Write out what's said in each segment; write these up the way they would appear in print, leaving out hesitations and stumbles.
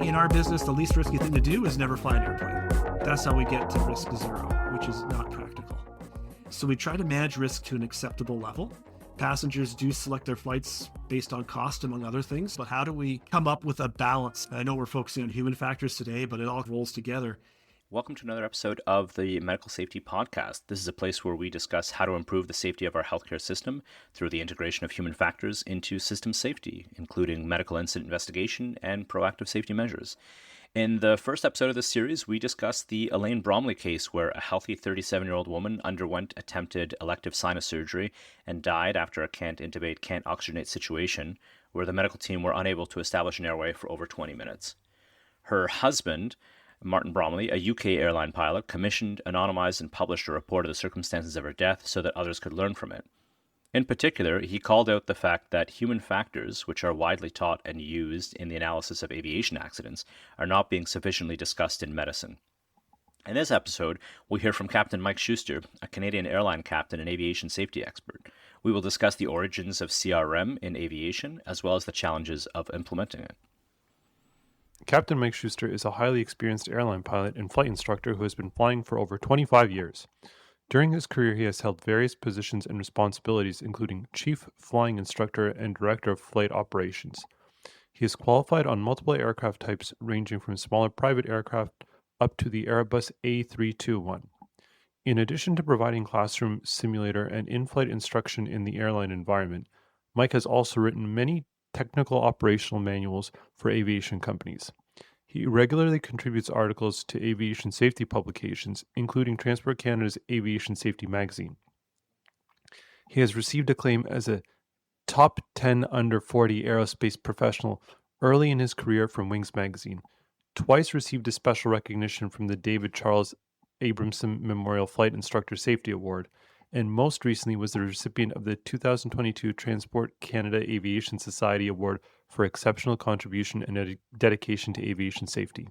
In our business, the least risky thing to do is never fly an airplane. That's how we get to risk zero, which is not practical. So we try to manage risk to an acceptable level. Passengers do select their flights based on cost, among other things, but how do we come up with a balance? I know we're focusing on human factors today, but it all rolls together. Welcome to another episode of the Medical Safety Podcast. This is a place where we discuss how to improve the safety of our healthcare system through the integration of human factors into system safety, including medical incident investigation and proactive safety measures. In the first episode of this series, we discussed the Elaine Bromley case where a healthy 37-year-old woman underwent attempted elective sinus surgery and died after a can't intubate, can't oxygenate situation where the medical team were unable to establish an airway for over 20 minutes. Her husband, Martin Bromley, a UK airline pilot, commissioned, anonymized, and published a report of the circumstances of her death so that others could learn from it. In particular, he called out the fact that human factors, which are widely taught and used in the analysis of aviation accidents, are not being sufficiently discussed in medicine. In this episode, we'll hear from Captain Mike Schuster, a Canadian airline captain and aviation safety expert. We will discuss the origins of CRM in aviation, as well as the challenges of implementing it. Captain Mike Schuster is a highly experienced airline pilot and flight instructor who has been flying for over 25 years. During his career, he has held various positions and responsibilities, including Chief Flying Instructor and Director of Flight Operations. He is qualified on multiple aircraft types, ranging from smaller private aircraft up to the Airbus A321. In addition to providing classroom, simulator, and in-flight instruction in the airline environment, Mike has also written many technical operational manuals for aviation companies. He regularly contributes articles to aviation safety publications, including Transport Canada's Aviation Safety magazine. He has received acclaim as a top 10 under 40 aerospace professional early in his career from Wings magazine, twice received a special recognition from the David Charles Abramson Memorial Flight Instructor Safety Award, and most recently was the recipient of the 2022 Transport Canada Aviation Society Award for exceptional contribution and dedication to aviation safety.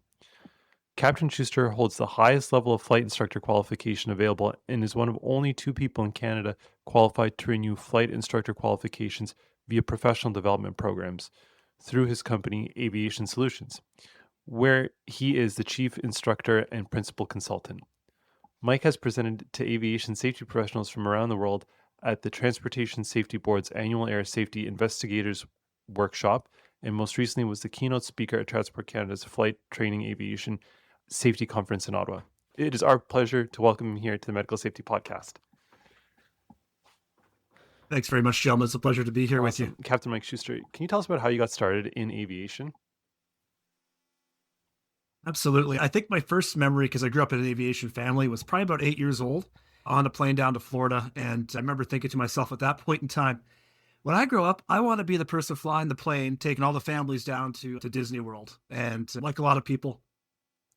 Captain Schuster holds the highest level of flight instructor qualification available and is one of only 2 people in Canada qualified to renew flight instructor qualifications via professional development programs through his company Aviation Solutions, where he is the chief instructor and principal consultant. Mike has presented to aviation safety professionals from around the world at the Transportation Safety Board's annual Air Safety Investigators Workshop, and most recently was the keynote speaker at Transport Canada's Flight Training Aviation Safety Conference in Ottawa. It is our pleasure to welcome him here to the Medical Safety Podcast. Thanks very much, gentlemen. It's a pleasure to be here with you. Captain Mike Schuster, can you tell us about how you got started in aviation? Absolutely. I think my first memory, because I grew up in an aviation family, was probably about 8 years old on a plane down to Florida. And I remember thinking to myself at that point in time, when I grow up, I want to be the person flying the plane, taking all the families down to Disney World. And like a lot of people,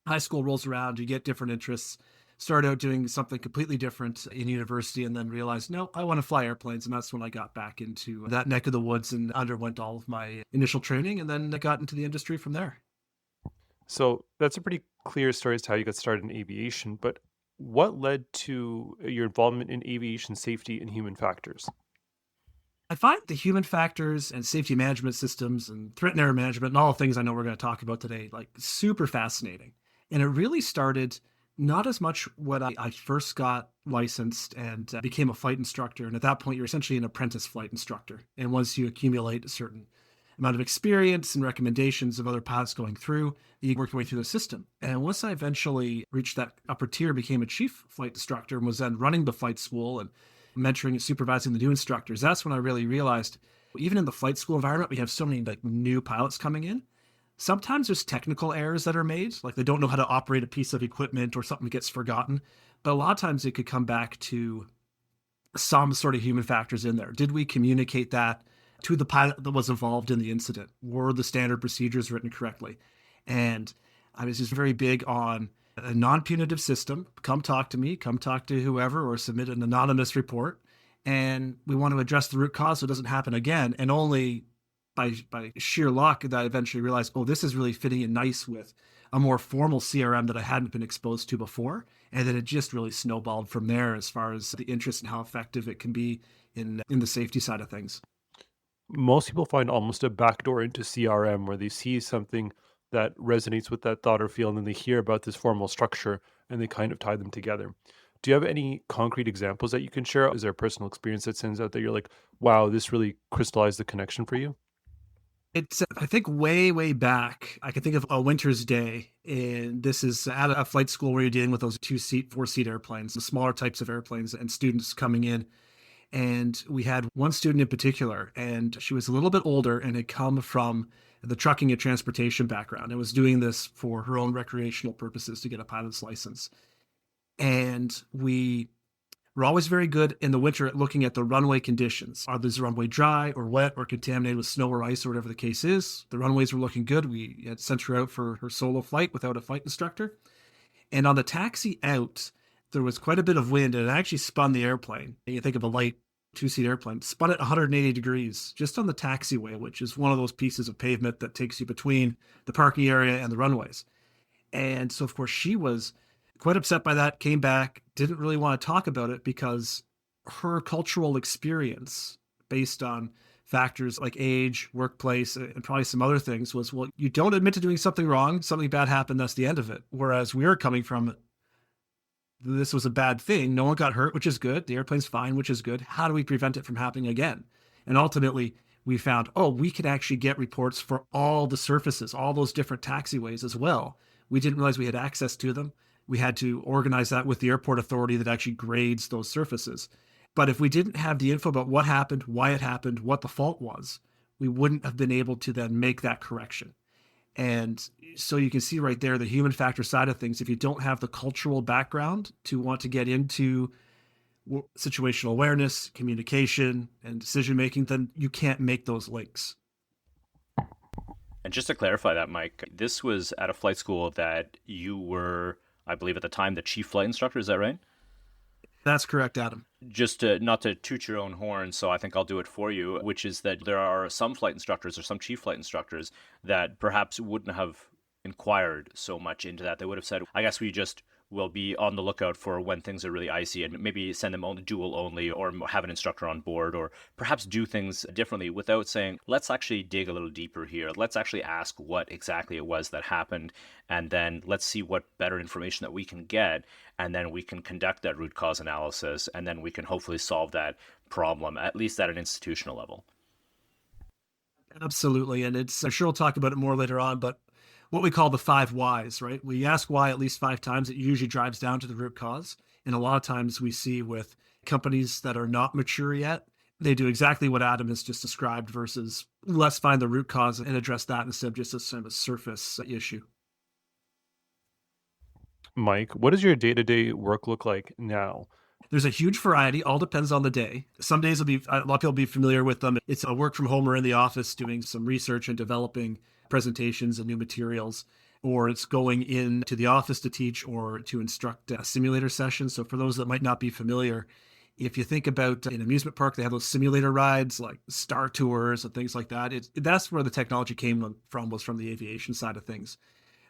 high school rolls around, you get different interests, start out doing something completely different in university, and then realized, no, I want to fly airplanes. And that's when I got back into that neck of the woods and underwent all of my initial training. And then I got into the industry from there. So that's a pretty clear story as to how you got started in aviation, but what led to your involvement in aviation safety and human factors? I find the human factors and safety management systems and threat and error management and all the things I know we're going to talk about today, like super fascinating. And it really started not as much when I first got licensed and became a flight instructor. And at that point, you're essentially an apprentice flight instructor. And once you accumulate a certain amount of experience and recommendations of other pilots going through, you work your way through the system. And once I eventually reached that upper tier, became a chief flight instructor and was then running the flight school and mentoring and supervising the new instructors, that's when I really realized, even in the flight school environment, we have so many new pilots coming in. Sometimes there's technical errors that are made, like they don't know how to operate a piece of equipment or something gets forgotten. But a lot of times it could come back to some sort of human factors in there. Did we communicate that to the pilot that was involved in the incident? Were the standard procedures written correctly? And I was just very big on a non-punitive system. Come talk to me, come talk to whoever, or submit an anonymous report. And we want to address the root cause so it doesn't happen again. And only by sheer luck that I eventually realized, oh, this is really fitting in nice with a more formal CRM that I hadn't been exposed to before. And then it just really snowballed from there as far as the interest in how effective it can be in the safety side of things. Most people find almost a backdoor into CRM where they see something that resonates with that thought or feel, and then they hear about this formal structure and they kind of tie them together. Do you have any concrete examples that you can share? Is there a personal experience that stands out that you're like, wow, this really crystallized the connection for you? It's, I think, way, way back. I can think of a winter's day, and this is at a flight school where you're dealing with those 2-seat, 4-seat airplanes, the smaller types of airplanes, and students coming in. And we had one student in particular, and she was a little bit older and had come from the trucking and transportation background and was doing this for her own recreational purposes to get a pilot's license. And we're always very good in the winter at looking at the runway conditions. Are these runway dry or wet or contaminated with snow or ice or whatever the case is? The runways were looking good. We had sent her out for her solo flight without a flight instructor. And on the taxi out, there was quite a bit of wind and it actually spun the airplane. And you think of a light 2-seat airplane, spun it 180 degrees just on the taxiway, which is one of those pieces of pavement that takes you between the parking area and the runways. And so, of course, she was quite upset by that, came back, didn't really want to talk about it because her cultural experience, based on factors like age, workplace, and probably some other things, was, well, you don't admit to doing something wrong, something bad happened, that's the end of it. Whereas we were coming from, this was a bad thing. No one got hurt, which is good. The airplane's fine, which is good. How do we prevent it from happening again? And ultimately, we found, oh, we could actually get reports for all the surfaces, all those different taxiways as well. We didn't realize we had access to them. We had to organize that with the airport authority that actually grades those surfaces. But if we didn't have the info about what happened, why it happened, what the fault was, we wouldn't have been able to then make that correction. And so you can see right there the human factor side of things. If you don't have the cultural background to want to get into situational awareness, communication, and decision making, then you can't make those links. And just to clarify that, Mike, this was at a flight school that you were, I believe at the time, the chief flight instructor. Is that right? That's correct, Adam. Just to, not to toot your own horn, so I think I'll do it for you, which is that there are some flight instructors or some chief flight instructors that perhaps wouldn't have inquired so much into that. They would have said, I guess we just will be on the lookout for when things are really icy and maybe send them on dual only or have an instructor on board or perhaps do things differently without saying, let's actually dig a little deeper here. Let's actually ask what exactly it was that happened. And then let's see what better information that we can get. And then we can conduct that root cause analysis. And then we can hopefully solve that problem, at least at an institutional level. Absolutely. And I'm sure we'll talk about it more later on, but what we call the 5 whys, right? We ask why at least 5 times. It usually drives down to the root cause. And a lot of times we see with companies that are not mature yet, they do exactly what Adam has just described versus let's find the root cause and address that instead of just a surface issue. Mike, what does your day-to-day work look like now? There's a huge variety, all depends on the day. Some days will be, a lot of people will be familiar with them. It's a work from home or in the office doing some research and developing presentations and new materials, or it's going into the office to teach or to instruct a simulator session. So for those that might not be familiar, if you think about an amusement park, they have those simulator rides like Star Tours and things like that. That's where the technology came from, was from the aviation side of things.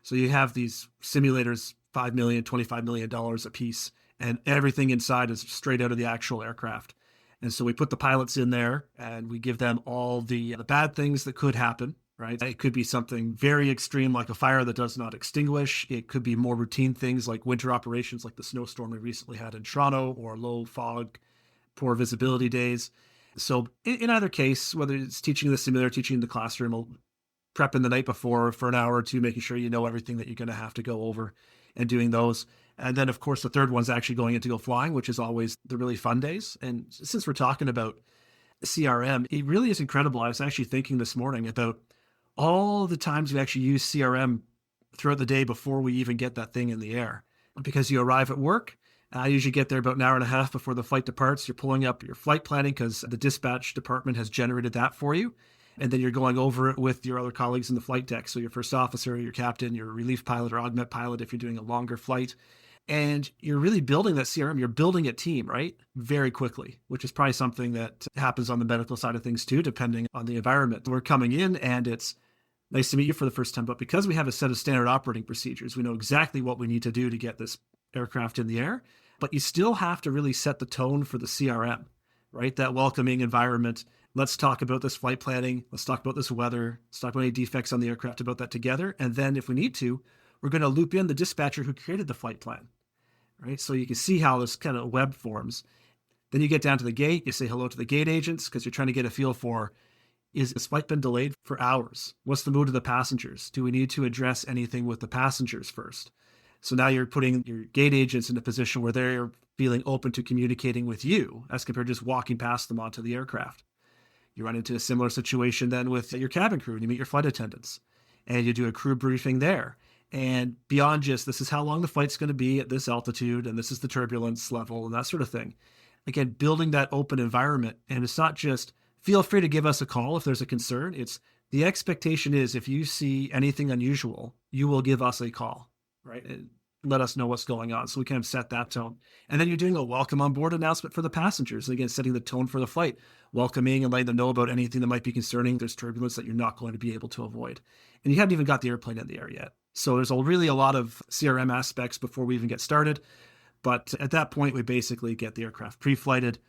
So you have these simulators, $5 million, $25 million a piece, and everything inside is straight out of the actual aircraft. And so we put the pilots in there and we give them all the bad things that could happen, right? It could be something very extreme like a fire that does not extinguish. It could be more routine things like winter operations like the snowstorm we recently had in Toronto, or low fog, poor visibility days. So in either case, whether it's teaching the simulator, teaching the classroom, prepping the night before for an hour or two, making sure you know everything that you're going to have to go over and doing those. And then, of course, the third one's actually going in to go flying, which is always the really fun days. And since we're talking about CRM, it really is incredible. I was actually thinking this morning about all the times we actually use CRM throughout the day before we even get that thing in the air. Because you arrive at work, I usually get there about an hour and a half before the flight departs. You're pulling up your flight planning because the dispatch department has generated that for you. And then you're going over it with your other colleagues in the flight deck. So your first officer, your captain, your relief pilot or augment pilot if you're doing a longer flight. And you're really building that CRM. You're building a team, right? Very quickly, which is probably something that happens on the medical side of things too, depending on the environment. We're coming in and it's nice to meet you for the first time. But because we have a set of standard operating procedures, we know exactly what we need to do to get this aircraft in the air. But you still have to really set the tone for the CRM, right? That welcoming environment Let's talk about this flight planning. Let's talk about this weather. Let's talk about any defects on the aircraft, about that together. And then if we need to, we're going to loop in the dispatcher who created the flight plan, right? So you can see how this kind of web forms. Then you get down to the gate. You say hello to the gate agents because you're trying to get a feel for, is this flight been delayed for hours? What's the mood of the passengers? Do we need to address anything with the passengers first? So now you're putting your gate agents in a position where they're feeling open to communicating with you as compared to just walking past them onto the aircraft. You run into a similar situation then with your cabin crew and you meet your flight attendants and you do a crew briefing there. And beyond just this is how long the flight's going to be at this altitude and this is the turbulence level and that sort of thing. Again, building that open environment. And it's not just feel free to give us a call if there's a concern. It's the expectation is if you see anything unusual, you will give us a call, right? And let us know what's going on. So we kind of set that tone. And then you're doing a welcome on board announcement for the passengers. Again, setting the tone for the flight, welcoming and letting them know about anything that might be concerning. There's turbulence that you're not going to be able to avoid. And you haven't even got the airplane in the air yet. So there's really a lot of CRM aspects before we even get started. But at that point, we basically get the aircraft pre-flighted,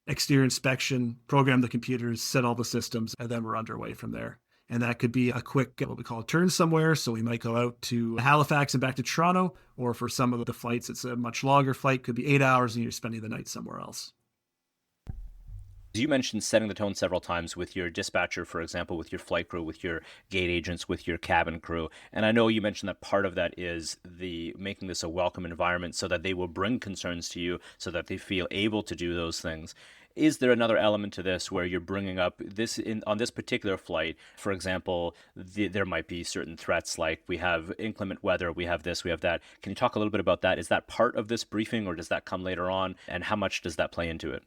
exterior inspection, program the computers, set all the systems, and then we're underway from there. And that could be a quick, what we call a turn somewhere. So we might go out to Halifax and back to Toronto, or for some of the flights, it's a much longer flight, could be 8 hours and you're spending the night somewhere else. You mentioned setting the tone several times with your dispatcher, for example, with your flight crew, with your gate agents, with your cabin crew. And I know you mentioned that part of that is the making this a welcome environment so that they will bring concerns to you so that they feel able to do those things. Is there another element to this where you're bringing up this on this particular flight? For example, there might be certain threats like we have inclement weather, we have this, we have that. Can you talk a little bit about that? Is that part of this briefing or does that come later on? And how much does that play into it?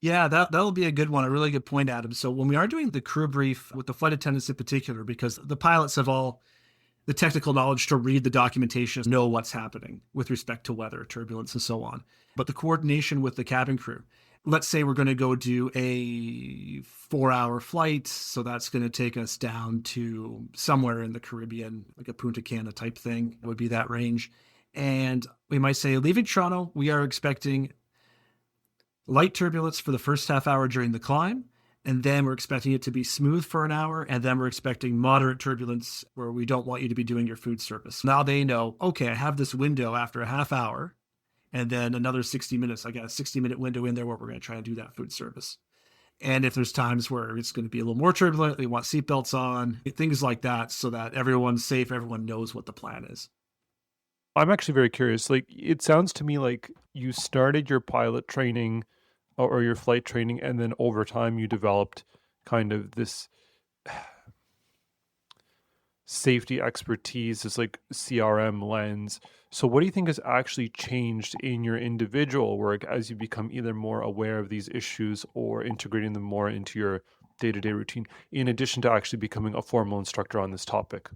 Yeah, that'll be a good one. A really good point, Adam. So when we are doing the crew brief with the flight attendants in particular, because the pilots have all the technical knowledge to read the documentation, know what's happening with respect to weather, turbulence, and so on. But the coordination with the cabin crew, let's say we're going to go do a 4-hour flight. So that's going to take us down to somewhere in the Caribbean, like a Punta Cana type thing would be that range. And we might say, leaving Toronto, we are expecting light turbulence for the first half hour during the climb. And then we're expecting it to be smooth for an hour. And then we're expecting moderate turbulence where we don't want you to be doing your food service. Now they know, okay, I have this window after a half hour and then another 60 minutes. I got a 60-minute window in there where we're going to try and do that food service. And if there's times where it's going to be a little more turbulent, they want seatbelts on, things like that, so that everyone's safe, everyone knows what the plan is. I'm actually very curious. Like, it sounds to me like you started your pilot training or your flight training, and then over time you developed kind of this safety expertise, this like CRM lens. So what do you think has actually changed in your individual work as you become either more aware of these issues or integrating them more into your day-to-day routine, in addition to actually becoming a formal instructor on this topic?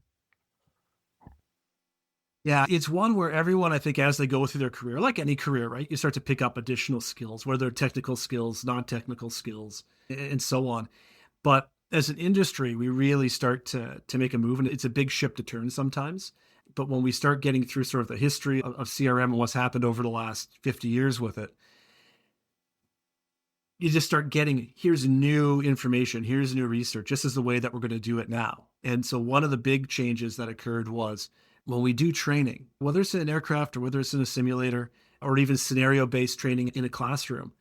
Yeah, it's one where everyone, I think, as they go through their career, like any career, right, you start to pick up additional skills, whether they're technical skills, non-technical skills, and so on. But as an industry, we really start to make a move, and it's a big ship to turn sometimes. But when we start getting through sort of the history of CRM and what's happened over the last 50 years with it, you just start getting, here's new information, here's new research. This is the way that we're going to do it now. And so one of the big changes that occurred was when we do training, whether it's in an aircraft or whether it's in a simulator or even scenario-based training in a classroom,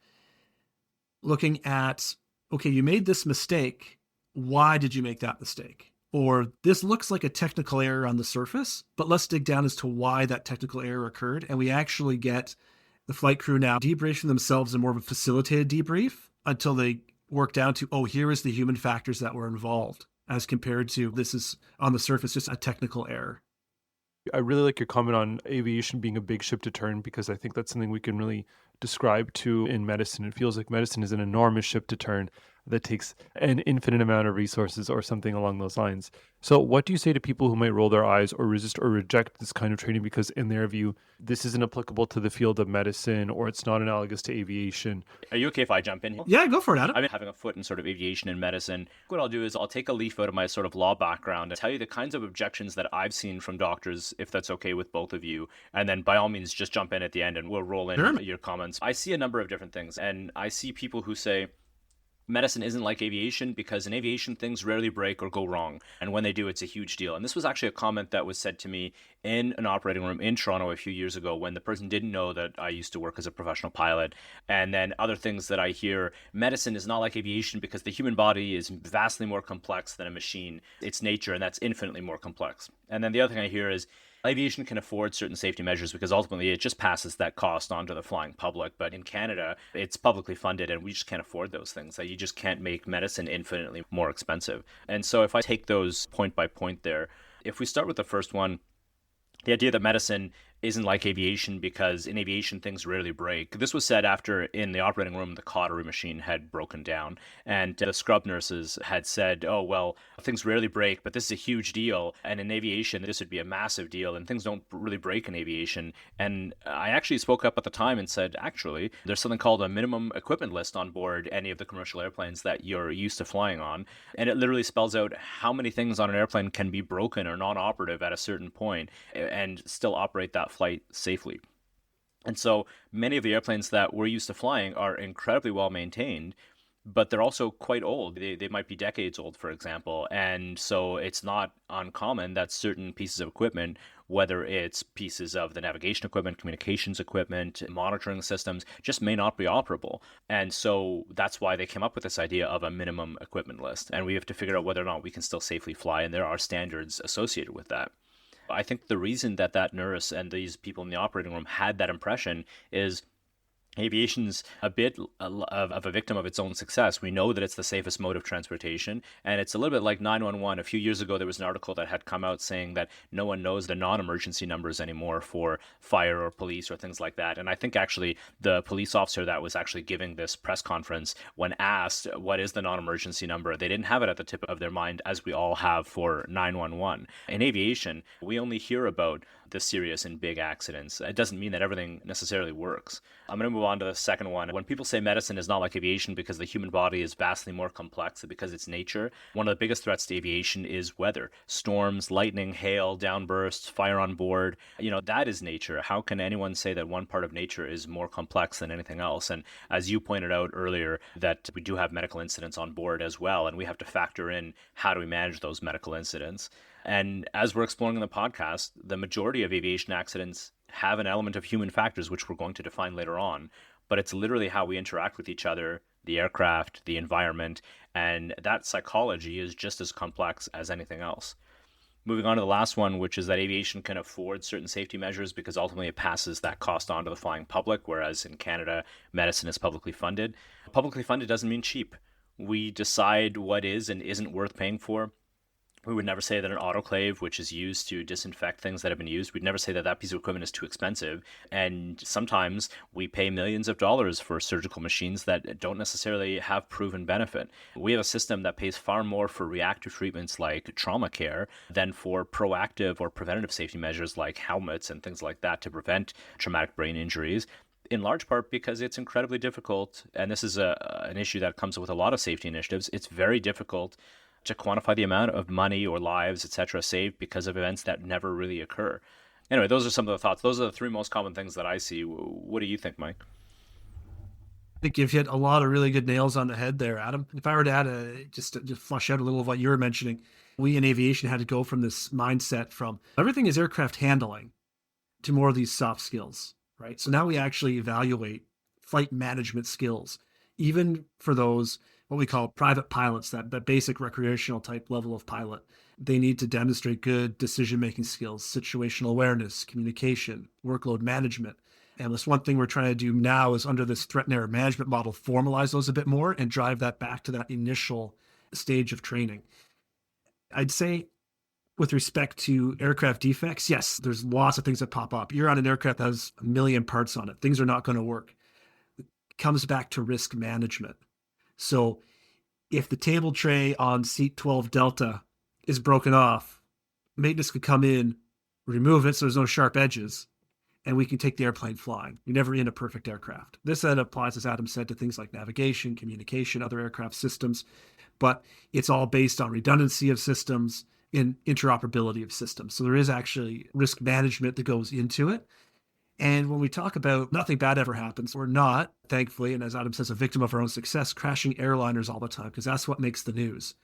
looking at, okay, you made this mistake. Why did you make that mistake? Or this looks like a technical error on the surface, but let's dig down as to why that technical error occurred. And we actually get the flight crew now debriefing themselves in more of a facilitated debrief until they work down to, oh, here is the human factors that were involved, as compared to this is on the surface just a technical error. I really like your comment on aviation being a big ship to turn, because I think that's something we can really describe to in medicine. It feels like medicine is an enormous ship to turn that takes an infinite amount of resources or something along those lines. So what do you say to people who might roll their eyes or resist or reject this kind of training because in their view, this isn't applicable to the field of medicine or it's not analogous to aviation? Are you okay if I jump in? Yeah, go for it, Adam. I've been having a foot in sort of aviation and medicine. What I'll do is I'll take a leaf out of my sort of law background and tell you the kinds of objections that I've seen from doctors, if that's okay with both of you. And then by all means, just jump in at the end and we'll roll in your comments. I see a number of different things, and I see people who say, medicine isn't like aviation because in aviation things rarely break or go wrong, and when they do it's a huge deal. And this was actually a comment that was said to me in an operating room in Toronto a few years ago when the person didn't know that I used to work as a professional pilot. And then other things that I hear, medicine is not like aviation because the human body is vastly more complex than a machine. It's nature, and that's infinitely more complex. And then the other thing I hear is aviation can afford certain safety measures because ultimately it just passes that cost on to the flying public. But in Canada, it's publicly funded and we just can't afford those things. Like, you just can't make medicine infinitely more expensive. And so if I take those point by point there, if we start with the first one, the idea that medicine isn't like aviation because in aviation things rarely break. This was said after in the operating room the cautery machine had broken down and the scrub nurses had said, oh, well, things rarely break, but this is a huge deal. And in aviation, this would be a massive deal and things don't really break in aviation. And I actually spoke up at the time and said, actually, there's something called a minimum equipment list on board any of the commercial airplanes that you're used to flying on. And it literally spells out how many things on an airplane can be broken or non-operative at a certain point and still operate that flight safely. And so many of the airplanes that we're used to flying are incredibly well maintained, but they're also quite old. They might be decades old, for example. And so it's not uncommon that certain pieces of equipment, whether it's pieces of the navigation equipment, communications equipment, monitoring systems, just may not be operable. And so that's why they came up with this idea of a minimum equipment list. And we have to figure out whether or not we can still safely fly. And there are standards associated with that. I think the reason that that nurse and these people in the operating room had that impression is aviation's a bit of a victim of its own success. We know that it's the safest mode of transportation, and it's a little bit like 911. A few years ago, there was an article that had come out saying that no one knows the non-emergency numbers anymore for fire or police or things like that. And I think actually the police officer that was actually giving this press conference, when asked what is the non-emergency number, they didn't have it at the tip of their mind as we all have for 911. In aviation, we only hear about the serious and big accidents. It doesn't mean that everything necessarily works. I'm going to move on to the second one. When people say medicine is not like aviation because the human body is vastly more complex because it's nature, one of the biggest threats to aviation is weather. Storms, lightning, hail, downbursts, fire on board. That is nature. How can anyone say that one part of nature is more complex than anything else? And as you pointed out earlier, that we do have medical incidents on board as well, and we have to factor in how do we manage those medical incidents. And as we're exploring in the podcast, the majority of aviation accidents have an element of human factors, which we're going to define later on. But it's literally how we interact with each other, the aircraft, the environment, and that psychology is just as complex as anything else. Moving on to the last one, which is that aviation can afford certain safety measures because ultimately it passes that cost on to the flying public, whereas in Canada, medicine is publicly funded. Publicly funded doesn't mean cheap. We decide what is and isn't worth paying for. We would never say that an autoclave, which is used to disinfect things that have been used, we'd never say that that piece of equipment is too expensive. And sometimes we pay millions of dollars for surgical machines that don't necessarily have proven benefit. We have a system that pays far more for reactive treatments like trauma care than for proactive or preventative safety measures like helmets and things like that to prevent traumatic brain injuries, in large part because it's incredibly difficult. And this is an issue that comes with a lot of safety initiatives. It's very difficult to quantify the amount of money or lives, etc., saved because of events that never really occur. Anyway, those are some of the thoughts. Those are the three most common things that I see. What do you think, Mike? I think you've hit a lot of really good nails on the head there, Adam. If I were to add just flush out a little of what you were mentioning, we in aviation had to go from this mindset from everything is aircraft handling to more of these soft skills, right? So now we actually evaluate flight management skills, even for those what we call private pilots, that basic recreational type level of pilot. They need to demonstrate good decision-making skills, situational awareness, communication, workload management. And this one thing we're trying to do now is under this threat and error management model, formalize those a bit more and drive that back to that initial stage of training. I'd say with respect to aircraft defects, yes, there's lots of things that pop up. You're on an aircraft that has a million parts on it. Things are not going to work. It comes back to risk management. So if the table tray on seat 12 Delta is broken off, maintenance could come in, remove it so there's no sharp edges, and we can take the airplane flying. You're never in a perfect aircraft. This then applies, as Adam said, to things like navigation, communication, other aircraft systems, but it's all based on redundancy of systems and interoperability of systems. So there is actually risk management that goes into it. And when we talk about nothing bad ever happens, we're not, thankfully, and as Adam says, a victim of our own success, crashing airliners all the time, because that's what makes the news.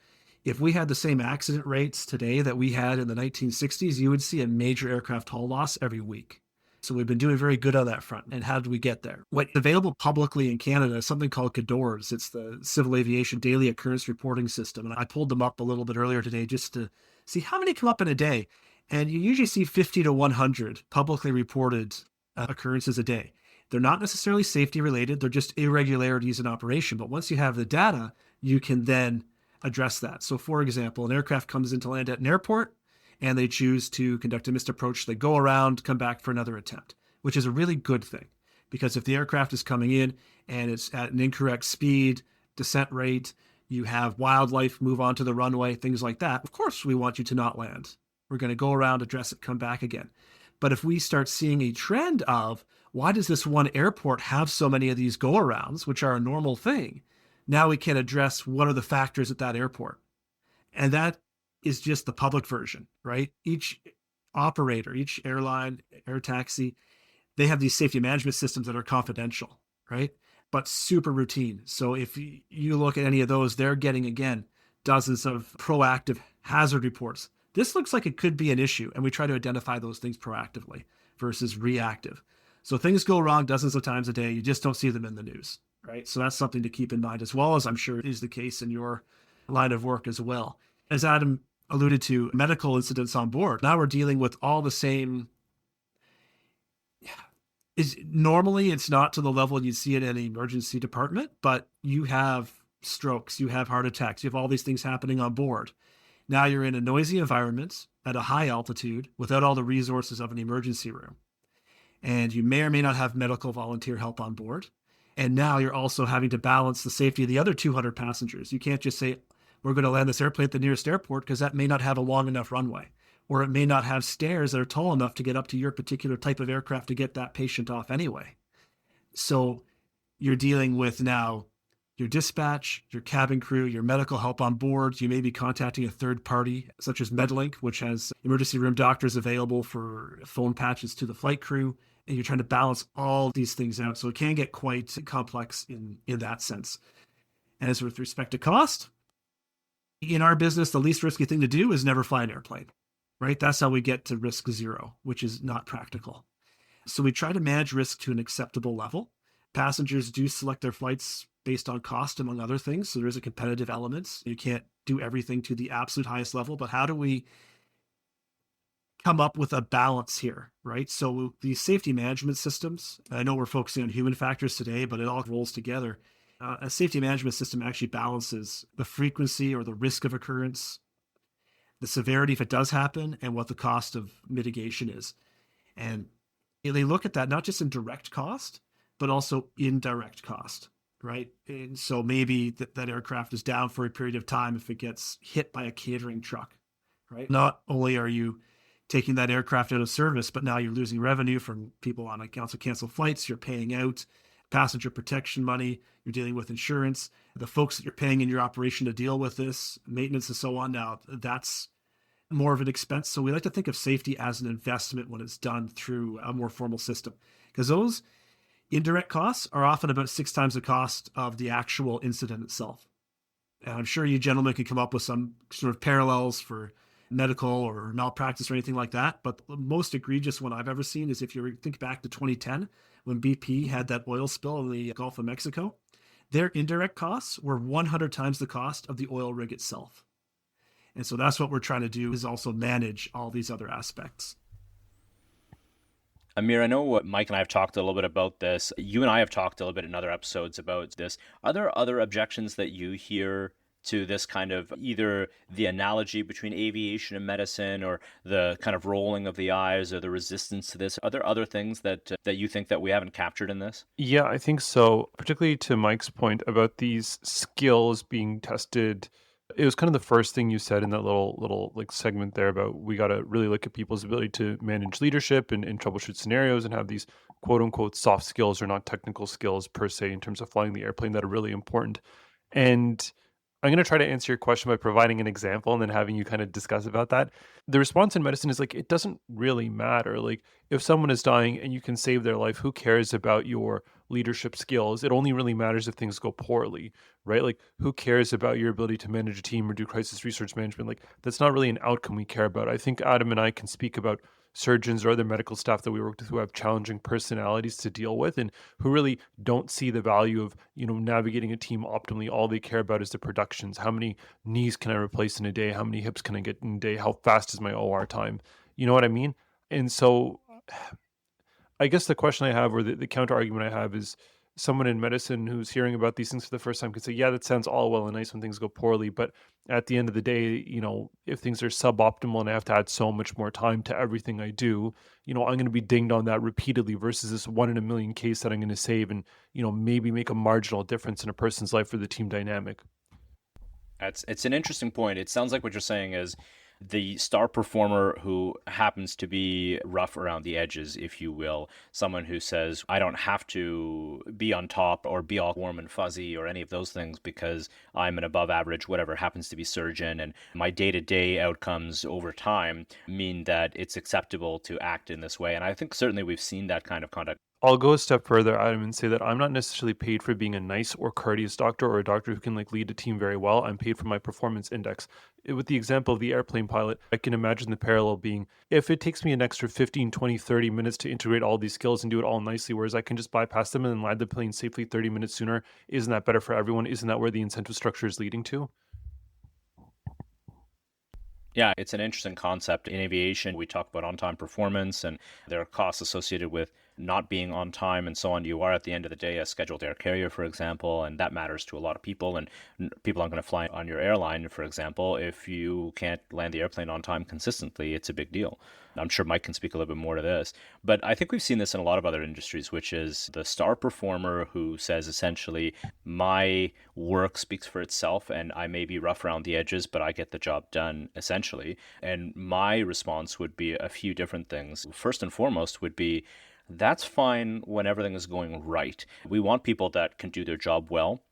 If we had the same accident rates today that we had in the 1960s, you would see a major aircraft hull loss every week. So we've been doing very good on that front. And how did we get there? What's available publicly in Canada is something called CADORS. It's the Civil Aviation Daily Occurrence Reporting System. And I pulled them up a little bit earlier today just to see how many come up in a day. And you usually see 50 to 100 publicly reported occurrences a day. They're not necessarily safety related, they're just irregularities in operation. But once you have the data, you can then address that. So, for example, an aircraft comes in to land at an airport and they choose to conduct a missed approach. They go around, come back for another attempt, which is a really good thing. Because if the aircraft is coming in and it's at an incorrect speed, descent rate, you have wildlife move onto the runway, things like that, of course we want you to not land. We're going to go around, address it, come back again. But if we start seeing a trend of why does this one airport have so many of these go arounds, which are a normal thing, now we can address what are the factors at that airport. And that is just the public version, right? Each operator, each airline, air taxi, they have these safety management systems that are confidential, right? But super routine. So if you look at any of those, they're getting, again, dozens of proactive hazard reports. This looks like it could be an issue, and we try to identify those things proactively versus reactive. So things go wrong dozens of times a day. You just don't see them in the news, right? So that's something to keep in mind, as well as I'm sure is the case in your line of work as well. As Adam alluded to, medical incidents on board. Now we're dealing with all the same. Normally it's not to the level you see it in an emergency department, but you have strokes, you have heart attacks, you have all these things happening on board. Now you're in a noisy environment at a high altitude without all the resources of an emergency room. And you may or may not have medical volunteer help on board. And now you're also having to balance the safety of the other 200 passengers. You can't just say, we're going to land this airplane at the nearest airport, because that may not have a long enough runway, or it may not have stairs that are tall enough to get up to your particular type of aircraft to get that patient off anyway. So you're dealing with now your dispatch, your cabin crew, your medical help on board. You may be contacting a third party, such as Medlink, which has emergency room doctors available for phone patches to the flight crew. And you're trying to balance all these things out. So it can get quite complex in that sense. And as with respect to cost, in our business, the least risky thing to do is never fly an airplane, right? That's how we get to risk zero, which is not practical. So we try to manage risk to an acceptable level. Passengers do select their flights based on cost, among other things. So there is a competitive element. You can't do everything to the absolute highest level, but how do we come up with a balance here, right? So these safety management systems, I know we're focusing on human factors today, but it all rolls together. A safety management system actually balances the frequency or the risk of occurrence, the severity if it does happen, and what the cost of mitigation is. And they look at that not just in direct cost, but also indirect cost, right? And so maybe that aircraft is down for a period of time if it gets hit by a catering truck, right? Not only are you taking that aircraft out of service, but now you're losing revenue from people on accounts of canceled flights. You're paying out passenger protection money. You're dealing with insurance, the folks that you're paying in your operation to deal with this, maintenance and so on. Now that's more of an expense. So we like to think of safety as an investment when it's done through a more formal system, because those indirect costs are often about 6 times the cost of the actual incident itself. And I'm sure you gentlemen could come up with some sort of parallels for medical or malpractice or anything like that. But the most egregious one I've ever seen is if you think back to 2010, when BP had that oil spill in the Gulf of Mexico, their indirect costs were 100 times the cost of the oil rig itself. And so that's what we're trying to do, is also manage all these other aspects. Amir, I know what Mike and I have talked a little bit about this. You and I have talked a little bit in other episodes about this. Are there other objections that you hear to this kind of either the analogy between aviation and medicine, or the kind of rolling of the eyes, or the resistance to this? Are there other things that you think that we haven't captured in this? Yeah, I think so. Particularly to Mike's point about these skills being tested. It was kind of the first thing you said in that little like segment there about we got to really look at people's ability to manage leadership and troubleshoot scenarios and have these quote unquote soft skills, or not technical skills per se, in terms of flying the airplane, that are really important. And I'm going to try to answer your question by providing an example and then having you kind of discuss about that. The response in medicine is like, it doesn't really matter. Like, if someone is dying and you can save their life, who cares about your leadership skills? It only really matters if things go poorly, right? Like, who cares about your ability to manage a team or do crisis research management? Like, that's not really an outcome we care about. I think Adam and I can speak about surgeons or other medical staff that we work with who have challenging personalities to deal with and who really don't see the value of, navigating a team optimally. All they care about is the productions. How many knees can I replace in a day? How many hips can I get in a day? How fast is my OR time? You know what I mean? And so I guess the question I have, or the counter argument I have, is someone in medicine who's hearing about these things for the first time could say, yeah, that sounds all well and nice when things go poorly. But at the end of the day, if things are suboptimal and I have to add so much more time to everything I do, I'm going to be dinged on that repeatedly versus this 1 in a million case that I'm going to save and, maybe make a marginal difference in a person's life for the team dynamic. It's an interesting point. It sounds like what you're saying is the star performer who happens to be rough around the edges, if you will, someone who says, I don't have to be on top or be all warm and fuzzy or any of those things because I'm an above average, whatever happens to be surgeon, and my day-to-day outcomes over time mean that it's acceptable to act in this way. And I think certainly we've seen that kind of conduct. I'll go a step further, Adam, and say that I'm not necessarily paid for being a nice or courteous doctor or a doctor who can lead a team very well. I'm paid for my performance index. With the example of the airplane pilot, I can imagine the parallel being, if it takes me an extra 15, 20, 30 minutes to integrate all these skills and do it all nicely, whereas I can just bypass them and then land the plane safely 30 minutes sooner, isn't that better for everyone? Isn't that where the incentive structure is leading to? Yeah, it's an interesting concept. In aviation, we talk about on-time performance, and there are costs associated with not being on time and so on. You are, at the end of the day, a scheduled air carrier, for example, and that matters to a lot of people. And people aren't going to fly on your airline, for example, if you can't land the airplane on time consistently. It's a big deal. I'm sure Mike can speak a little bit more to this. But I think we've seen this in a lot of other industries, which is the star performer who says essentially, my work speaks for itself and I may be rough around the edges, but I get the job done, essentially. And my response would be a few different things. First and foremost would be, that's fine when everything is going right. We want people that can do their job well.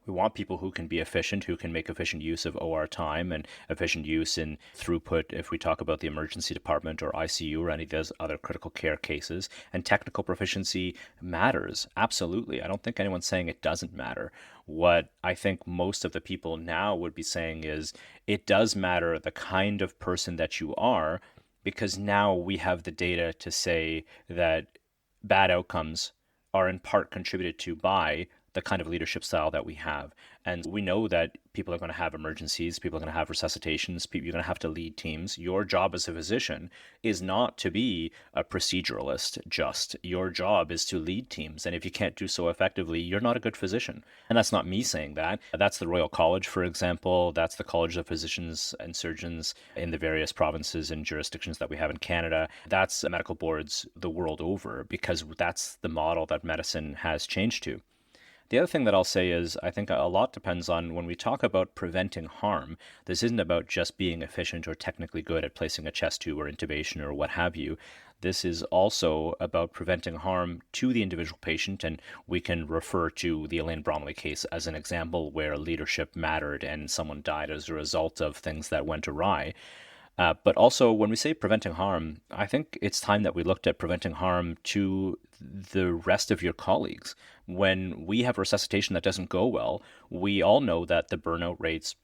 We want people who can be efficient, who can make efficient use of OR time and efficient use in throughput if we talk about the emergency department or ICU or any of those other critical care cases. And technical proficiency matters, absolutely. I don't think anyone's saying it doesn't matter. What I think most of the people now would be saying is it does matter the kind of person that you are, because now we have the data to say that bad outcomes are in part contributed to by the kind of leadership style that we have. And we know that people are going to have emergencies, people are going to have resuscitations, you're going to have to lead teams. Your job as a physician is not to be a proceduralist, just. Your job is to lead teams. And if you can't do so effectively, you're not a good physician. And that's not me saying that. That's the Royal College, for example. That's the College of Physicians and Surgeons in the various provinces and jurisdictions that we have in Canada. That's medical boards the world over, because that's the model that medicine has changed to. The other thing that I'll say is I think a lot depends on when we talk about preventing harm. This isn't about just being efficient or technically good at placing a chest tube or intubation or what have you. This is also about preventing harm to the individual patient, and we can refer to the Elaine Bromley case as an example where leadership mattered and someone died as a result of things that went awry. But also, when we say preventing harm, I think it's time that we looked at preventing harm to the rest of your colleagues. When we have resuscitation that doesn't go well, we all know that the burnout rates,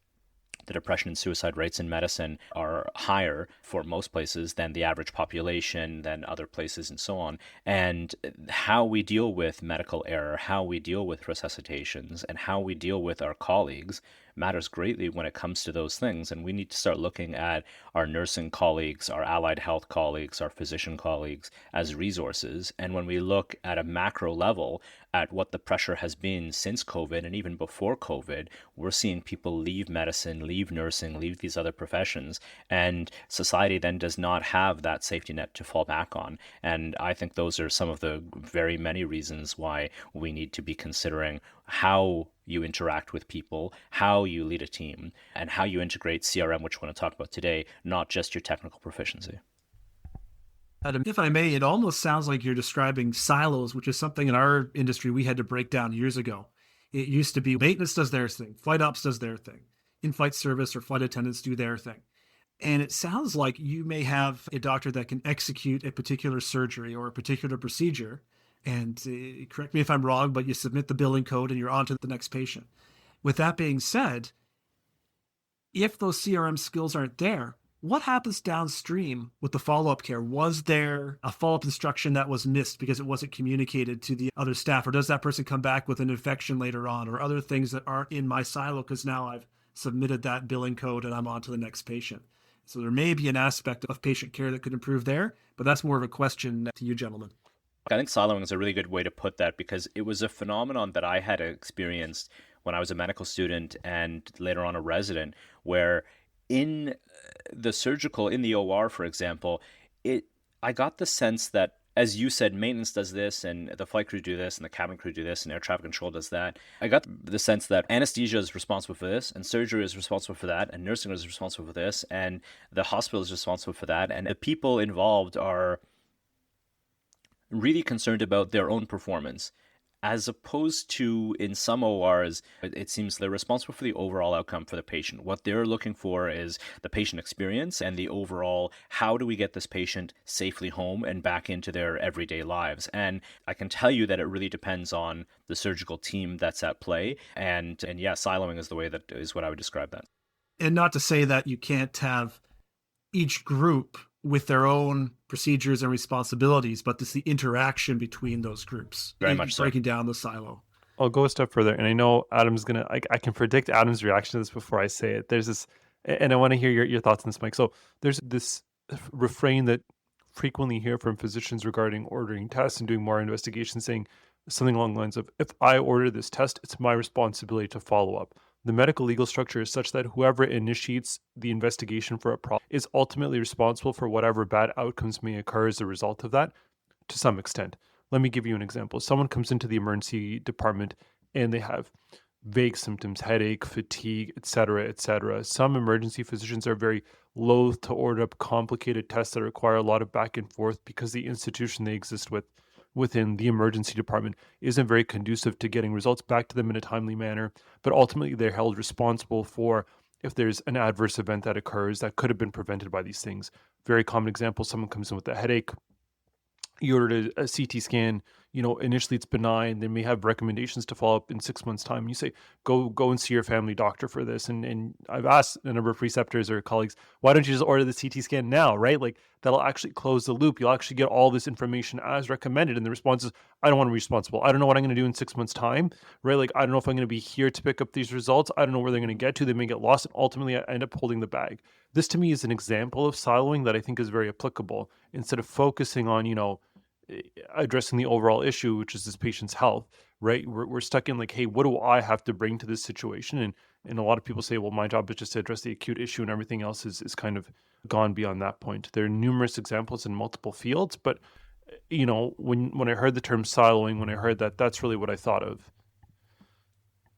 the depression and suicide rates in medicine are higher for most places than the average population, than other places, and so on. And how we deal with medical error, how we deal with resuscitations, and how we deal with our colleagues matters greatly when it comes to those things. And we need to start looking at our nursing colleagues, our allied health colleagues, our physician colleagues as resources. And when we look at a macro level at what the pressure has been since COVID and even before COVID, we're seeing people leave medicine, leave nursing, leave these other professions, and society then does not have that safety net to fall back on. And I think those are some of the very many reasons why we need to be considering how you interact with people, how you lead a team, and how you integrate CRM, which we're going to talk about today, not just your technical proficiency. Adam, if I may, it almost sounds like you're describing silos, which is something in our industry we had to break down years ago. It used to be maintenance does their thing, flight ops does their thing, in-flight service or flight attendants do their thing. And it sounds like you may have a doctor that can execute a particular surgery or a particular procedure. And correct me if I'm wrong, but you submit the billing code and you're on to the next patient. With that being said, if those CRM skills aren't there, what happens downstream with the follow-up care? Was there a follow-up instruction that was missed because it wasn't communicated to the other staff? Or does that person come back with an infection later on, or other things that aren't in my silo because now I've submitted that billing code and I'm on to the next patient? So there may be an aspect of patient care that could improve there, but that's more of a question to you gentlemen. I think siloing is a really good way to put that, because it was a phenomenon that I had experienced when I was a medical student and later on a resident, where in the OR, for example, I got the sense that, as you said, maintenance does this and the flight crew do this and the cabin crew do this and air traffic control does that. I got the sense that anesthesia is responsible for this and surgery is responsible for that and nursing is responsible for this and the hospital is responsible for that. And the people involved are really concerned about their own performance, as opposed to in some ORs, it seems they're responsible for the overall outcome for the patient. What they're looking for is the patient experience and the overall, how do we get this patient safely home and back into their everyday lives? And I can tell you that it really depends on the surgical team that's at play. And yeah, siloing is the way that is what I would describe that. And not to say that you can't have each group with their own procedures and responsibilities, but it's the interaction between those groups. Very much so. Breaking down the silo. I'll go a step further, and I know Adam's gonna. I can predict Adam's reaction to this before I say it. There's this, and I want to hear your thoughts on this, Mike. So there's this refrain that frequently hear from physicians regarding ordering tests and doing more investigations, saying something along the lines of, "If I order this test, it's my responsibility to follow up." The medical legal structure is such that whoever initiates the investigation for a problem is ultimately responsible for whatever bad outcomes may occur as a result of that, to some extent. Let me give you an example. Someone comes into the emergency department and they have vague symptoms, headache, fatigue, etc., etc. Some emergency physicians are very loath to order up complicated tests that require a lot of back and forth because the institution they exist within the emergency department isn't very conducive to getting results back to them in a timely manner. But ultimately, they're held responsible for if there's an adverse event that occurs that could have been prevented by these things. Very common example, someone comes in with a headache, you ordered a CT scan, initially it's benign. They may have recommendations to follow up in 6 months' time. And you say, go and see your family doctor for this. And I've asked a number of preceptors or colleagues, why don't you just order the CT scan now, right? Like that'll actually close the loop. You'll actually get all this information as recommended. And the response is, I don't want to be responsible. I don't know what I'm going to do in 6 months' time, right? Like, I don't know if I'm going to be here to pick up these results. I don't know where they're going to get to. They may get lost. And ultimately, I end up holding the bag. This to me is an example of siloing that I think is very applicable. Instead of focusing on, addressing the overall issue, which is this patient's health, right? We're stuck in like, hey, what do I have to bring to this situation? And a lot of people say, well, my job is just to address the acute issue and everything else is kind of gone beyond that point. There are numerous examples in multiple fields, but when I heard the term siloing, when I heard that, that's really what I thought of.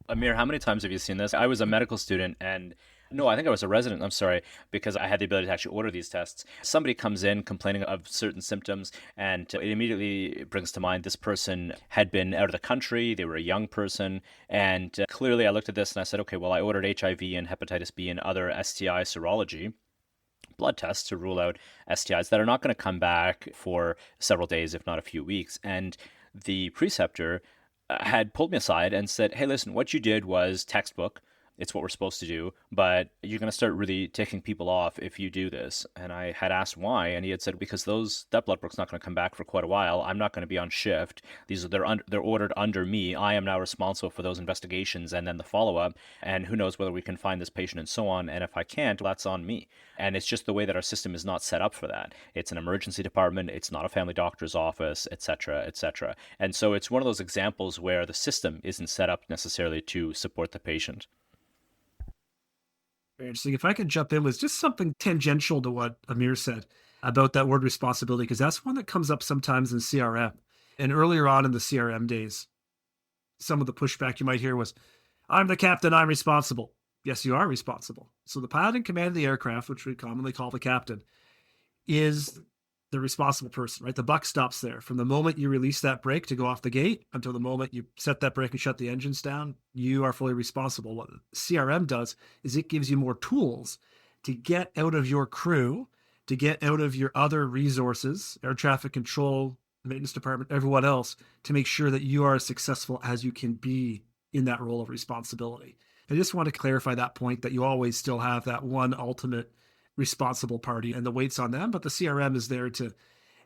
Amir, how many times have you seen this? I was a medical student and no, I think I was a resident, I'm sorry, because I had the ability to actually order these tests. Somebody comes in complaining of certain symptoms, and it immediately brings to mind this person had been out of the country, they were a young person, and clearly I looked at this and I said, okay, well, I ordered HIV and hepatitis B and other STI serology blood tests to rule out STIs that are not going to come back for several days, if not a few weeks. And the preceptor had pulled me aside and said, hey, listen, what you did was textbook. It's what we're supposed to do, but you're going to start really ticking people off if you do this. And I had asked why, and he had said, because that blood work's not going to come back for quite a while. I'm not going to be on shift. They're ordered under me. I am now responsible for those investigations and then the follow-up, and who knows whether we can find this patient and so on. And if I can't, that's on me. And it's just the way that our system is not set up for that. It's an emergency department. It's not a family doctor's office, et cetera, et cetera. And so it's one of those examples where the system isn't set up necessarily to support the patient. Very interesting. If I could jump in with just something tangential to what Amir said about that word responsibility, because that's one that comes up sometimes in CRM. And earlier on in the CRM days, some of the pushback you might hear was, I'm the captain, I'm responsible. Yes, you are responsible. So the pilot in command of the aircraft, which we commonly call the captain, is the responsible person, right? The buck stops there. From the moment you release that brake to go off the gate until the moment you set that brake and shut the engines down, you are fully responsible. What CRM does is it gives you more tools to get out of your crew, to get out of your other resources, air traffic control, maintenance department, everyone else, to make sure that you are as successful as you can be in that role of responsibility. I just want to clarify that point, that you always still have that one ultimate responsible party and the weight's on them, but the CRM is there to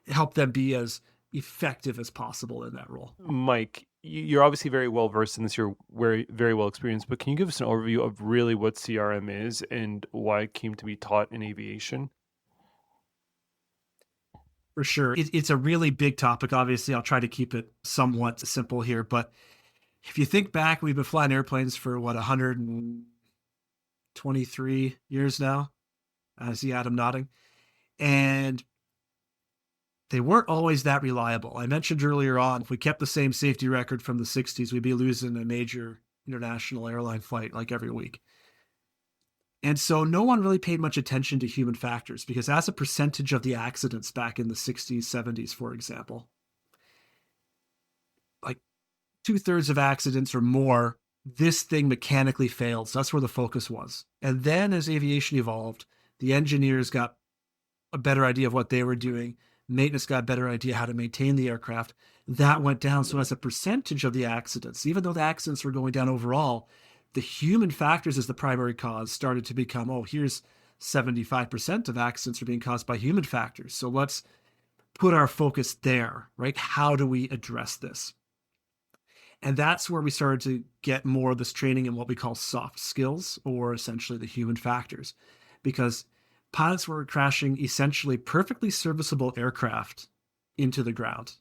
help them be as effective as possible in that role. Mike, you're obviously very well versed in this. You're very, very well experienced, but can you give us an overview of really what CRM is and why it came to be taught in aviation? For sure. It's a really big topic. Obviously, I'll try to keep it somewhat simple here, but if you think back, we've been flying airplanes for 123 years now. I see Adam nodding. And they weren't always that reliable. I mentioned earlier on, if we kept the same safety record from the 60s, we'd be losing a major international airline flight like every week. And so no one really paid much attention to human factors, because as a percentage of the accidents back in the 60s, 70s, for example, like 2/3 of accidents or more, this thing mechanically failed. So that's where the focus was. And then as aviation evolved, the engineers got a better idea of what they were doing. Maintenance got a better idea how to maintain the aircraft. That went down. So as a percentage of the accidents, even though the accidents were going down overall, the human factors as the primary cause started to become, oh, here's 75% of accidents are being caused by human factors. So let's put our focus there, right? How do we address this? And that's where we started to get more of this training in what we call soft skills, or essentially the human factors, because pilots were crashing essentially perfectly serviceable aircraft into the ground.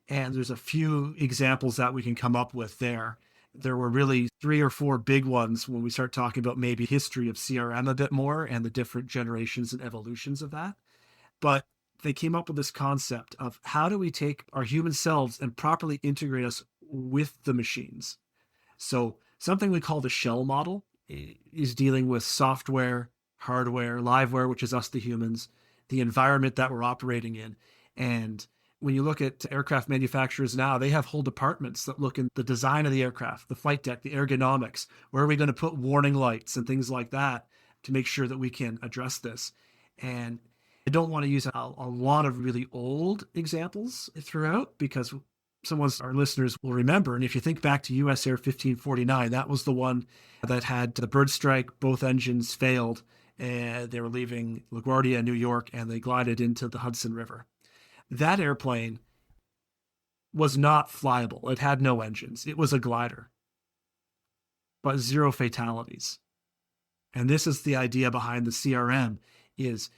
And there's a few examples that we can come up with there. There were really 3 or 4 big ones when we start talking about maybe history of CRM a bit more and the different generations and evolutions of that. But they came up with this concept of how do we take our human selves and properly integrate us with the machines. So something we call the shell model is dealing with software, hardware, liveware, which is us, the humans, the environment that we're operating in. And when you look at aircraft manufacturers now, they have whole departments that look in the design of the aircraft, the flight deck, the ergonomics, where are we going to put warning lights and things like that to make sure that we can address this. And I don't want to use a lot of really old examples throughout, because some of our listeners will remember. And if you think back to US Air 1549, that was the one that had the bird strike, both engines failed, and they were leaving LaGuardia, New York, and they glided into the Hudson River. That airplane was not flyable. It had no engines. It was a glider, but 0 fatalities. And this is the idea behind the CRM, is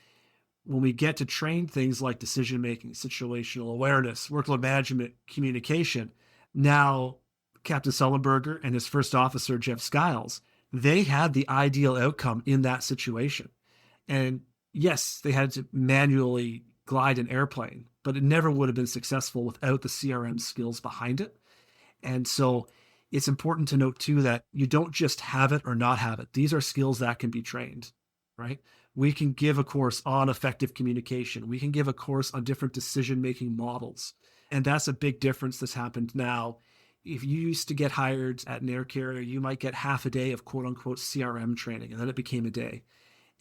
when we get to train things like decision-making, situational awareness, workload management, communication, now Captain Sullenberger and his first officer, Jeff Skiles, they had the ideal outcome in that situation. And yes, they had to manually glide an airplane, but it never would have been successful without the CRM skills behind it. And so it's important to note too that you don't just have it or not have it. These are skills that can be trained, right? We can give a course on effective communication. We can give a course on different decision-making models. And that's a big difference that's happened now. If you used to get hired at an air carrier, you might get half a day of quote unquote CRM training, and then it became a day.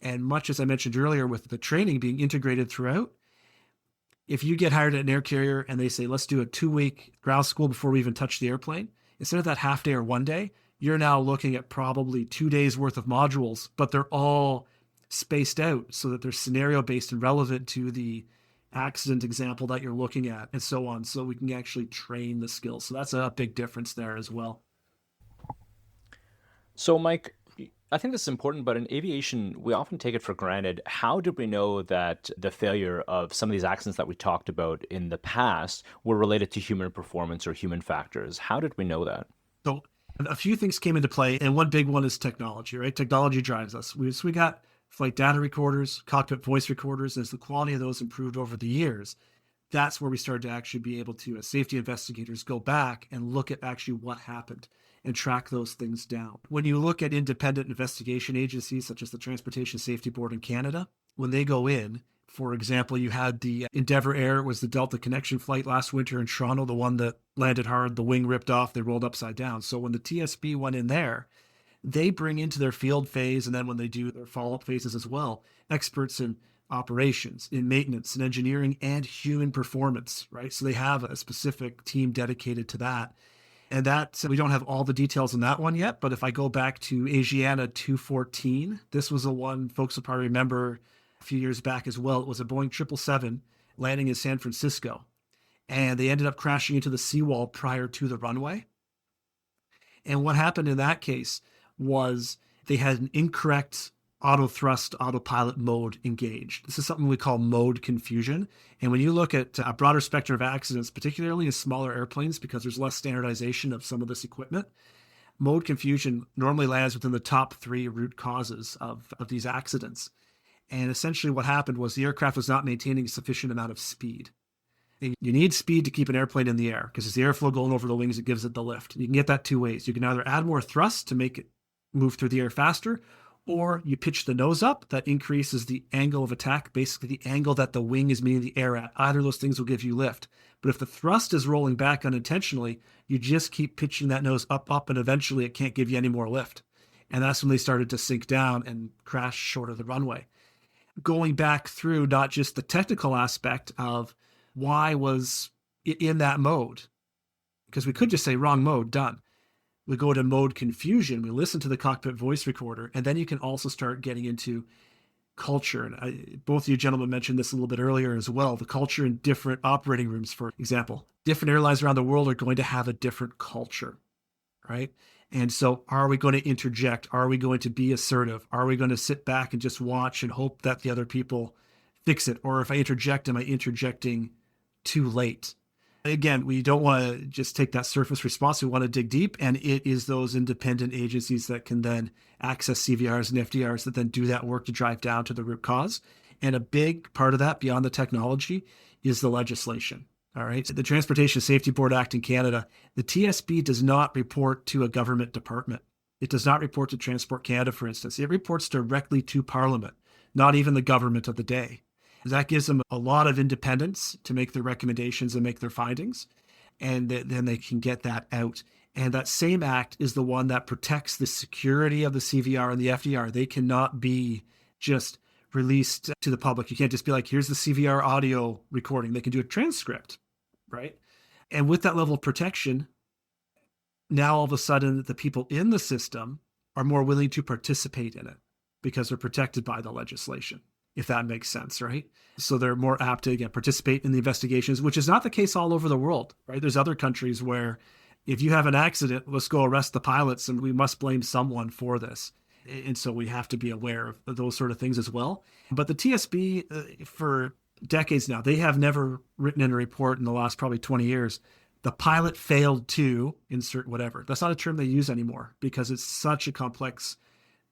And much as I mentioned earlier with the training being integrated throughout, if you get hired at an air carrier and they say, let's do a 2-week ground school before we even touch the airplane, instead of that half day or 1 day, you're now looking at probably 2 days worth of modules, but they're all spaced out so that they're scenario based and relevant to the accident example that you're looking at, and so on. So we can actually train the skills. So that's a big difference there as well. So, Mike, I think this is important, but in aviation, we often take it for granted. How did we know that the failure of some of these accidents that we talked about in the past were related to human performance or human factors? How did we know that? So a few things came into play, and one big one is technology, right? Technology drives us. We got flight data recorders, cockpit voice recorders. As the quality of those improved over the years, that's where we started to actually be able to, as safety investigators, go back and look at actually what happened and track those things down. When you look at independent investigation agencies such as the Transportation Safety Board in Canada, when they go in, For example, you had the Endeavour Air, was the Delta Connection flight last winter in Toronto, the one that landed hard, the wing ripped off, they rolled upside down. So when the TSB went in there, they bring into their field phase, and then when they do their follow-up phases as well, experts in operations, in maintenance, in engineering, and human performance, right? So they have a specific team dedicated to that. And that, we don't have all the details on that one yet, but if I go back to Asiana 214, this was the one folks will probably remember a few years back as well. It was a Boeing 777 landing in San Francisco, and they ended up crashing into the seawall prior to the runway. And what happened in that case was they had an incorrect auto thrust autopilot mode engaged. This is something we call mode confusion. And when you look at a broader spectrum of accidents, particularly in smaller airplanes, because there's less standardization of some of this equipment, mode confusion normally lands within the top 3 root causes of these accidents. And essentially what happened was the aircraft was not maintaining a sufficient amount of speed. And you need speed to keep an airplane in the air because it's the airflow going over the wings that gives it the lift. You can get that 2 ways. You can either add more thrust to make it move through the air faster, or you pitch the nose up. That increases the angle of attack, basically the angle that the wing is meeting the air at. Either of those things will give you lift. But if the thrust is rolling back unintentionally, you just keep pitching that nose up, and eventually it can't give you any more lift. And that's when they started to sink down and crash short of the runway. Going back through not just the technical aspect of why was it in that mode, because we could just say wrong mode, done. We go to mode confusion, we listen to the cockpit voice recorder, and then you can also start getting into culture. And both of you gentlemen mentioned this a little bit earlier as well, the culture in different operating rooms, for example. Different airlines around the world are going to have a different culture, right? And so are we going to interject? Are we going to be assertive? Are we going to sit back and just watch and hope that the other people fix it? Or if I interject, am I interjecting too late? Again, we don't want to just take that surface response. We want to dig deep, and it is those independent agencies that can then access CVRs and FDRs that then do that work to drive down to the root cause. And a big part of that, beyond the technology, is the legislation. All right. The Transportation Safety Board Act in Canada, the TSB does not report to a government department. It does not report to Transport Canada, for instance. It reports directly to Parliament, not even the government of the day. That gives them a lot of independence to make their recommendations and make their findings, and then they can get that out. And that same act is the one that protects the security of the CVR and the FDR. They cannot be just released to the public. You can't just be like, here's the CVR audio recording. They can do a transcript, right? And with that level of protection, now all of a sudden the people in the system are more willing to participate in it because they're protected by the legislation, if that makes sense, right? So they're more apt to, again, participate in the investigations, which is not the case all over the world, right? There's other countries where if you have an accident, let's go arrest the pilots and we must blame someone for this. And so we have to be aware of those sort of things as well. But the TSB, for decades now, they have never written in a report in the last probably 20 years, the pilot failed to insert whatever. That's not a term they use anymore because it's such a complex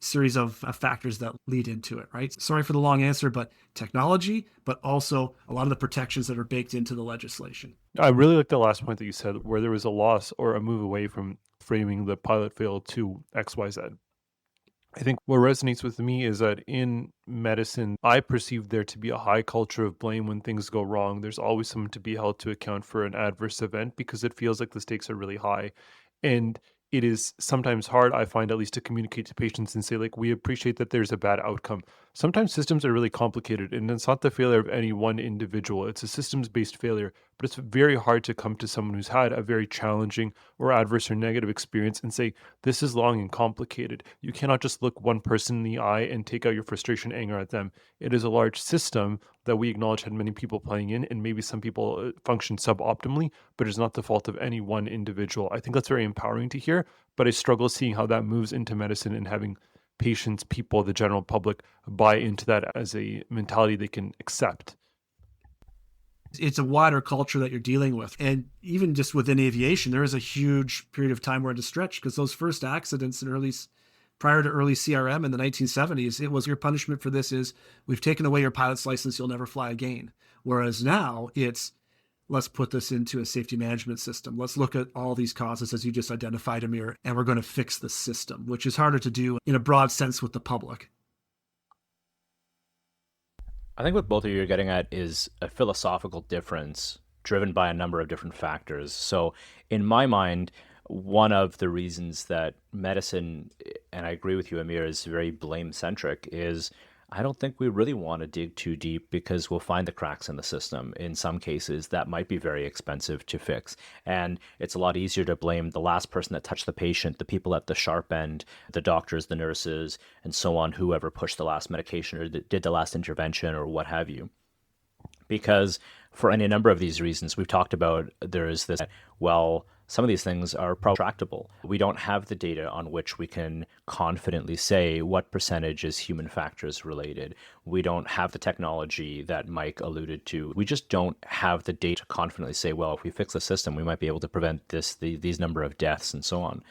series of factors that lead into it, right? Sorry for the long answer, but technology, but also a lot of the protections that are baked into the legislation. I really like the last point that you said, where there was a loss or a move away from framing the pilot fail to XYZ. I think what resonates with me is that in medicine, I perceive there to be a high culture of blame when things go wrong. There's always someone to be held to account for an adverse event because it feels like the stakes are really high. And it is sometimes hard, I find, at least to communicate to patients and say, like, we appreciate that there's a bad outcome. Sometimes systems are really complicated, and it's not the failure of any one individual. It's a systems-based failure, but it's very hard to come to someone who's had a very challenging or adverse or negative experience and say, this is long and complicated. You cannot just look one person in the eye and take out your frustration, anger at them. It is a large system that we acknowledge had many people playing in, and maybe some people function suboptimally, but it's not the fault of any one individual. I think that's very empowering to hear, but I struggle seeing how that moves into medicine and having patients, people, the general public buy into that as a mentality they can accept. It's a wider culture that you're dealing with. And even just within aviation, there is a huge period of time where it's a stretch because those first accidents in prior to early CRM in the 1970s, it was your punishment for this is we've taken away your pilot's license, you'll never fly again. Whereas now it's let's put this into a safety management system. Let's look at all these causes as you just identified, Amir, and we're going to fix the system, which is harder to do in a broad sense with the public. I think what both of you are getting at is a philosophical difference driven by a number of different factors. So, in my mind, one of the reasons that medicine, and I agree with you, Amir, is very blame centric, is I don't think we really want to dig too deep because we'll find the cracks in the system. In some cases, that might be very expensive to fix. And it's a lot easier to blame the last person that touched the patient, the people at the sharp end, the doctors, the nurses, and so on, whoever pushed the last medication or did the last intervention or what have you. Because for any number of these reasons we've talked about, there is this, well, some of these things are tractable. We don't have the data on which we can confidently say what percentage is human factors related. We don't have the technology that Mike alluded to. We just don't have the data to confidently say, well, if we fix the system, we might be able to prevent these number of deaths and so on.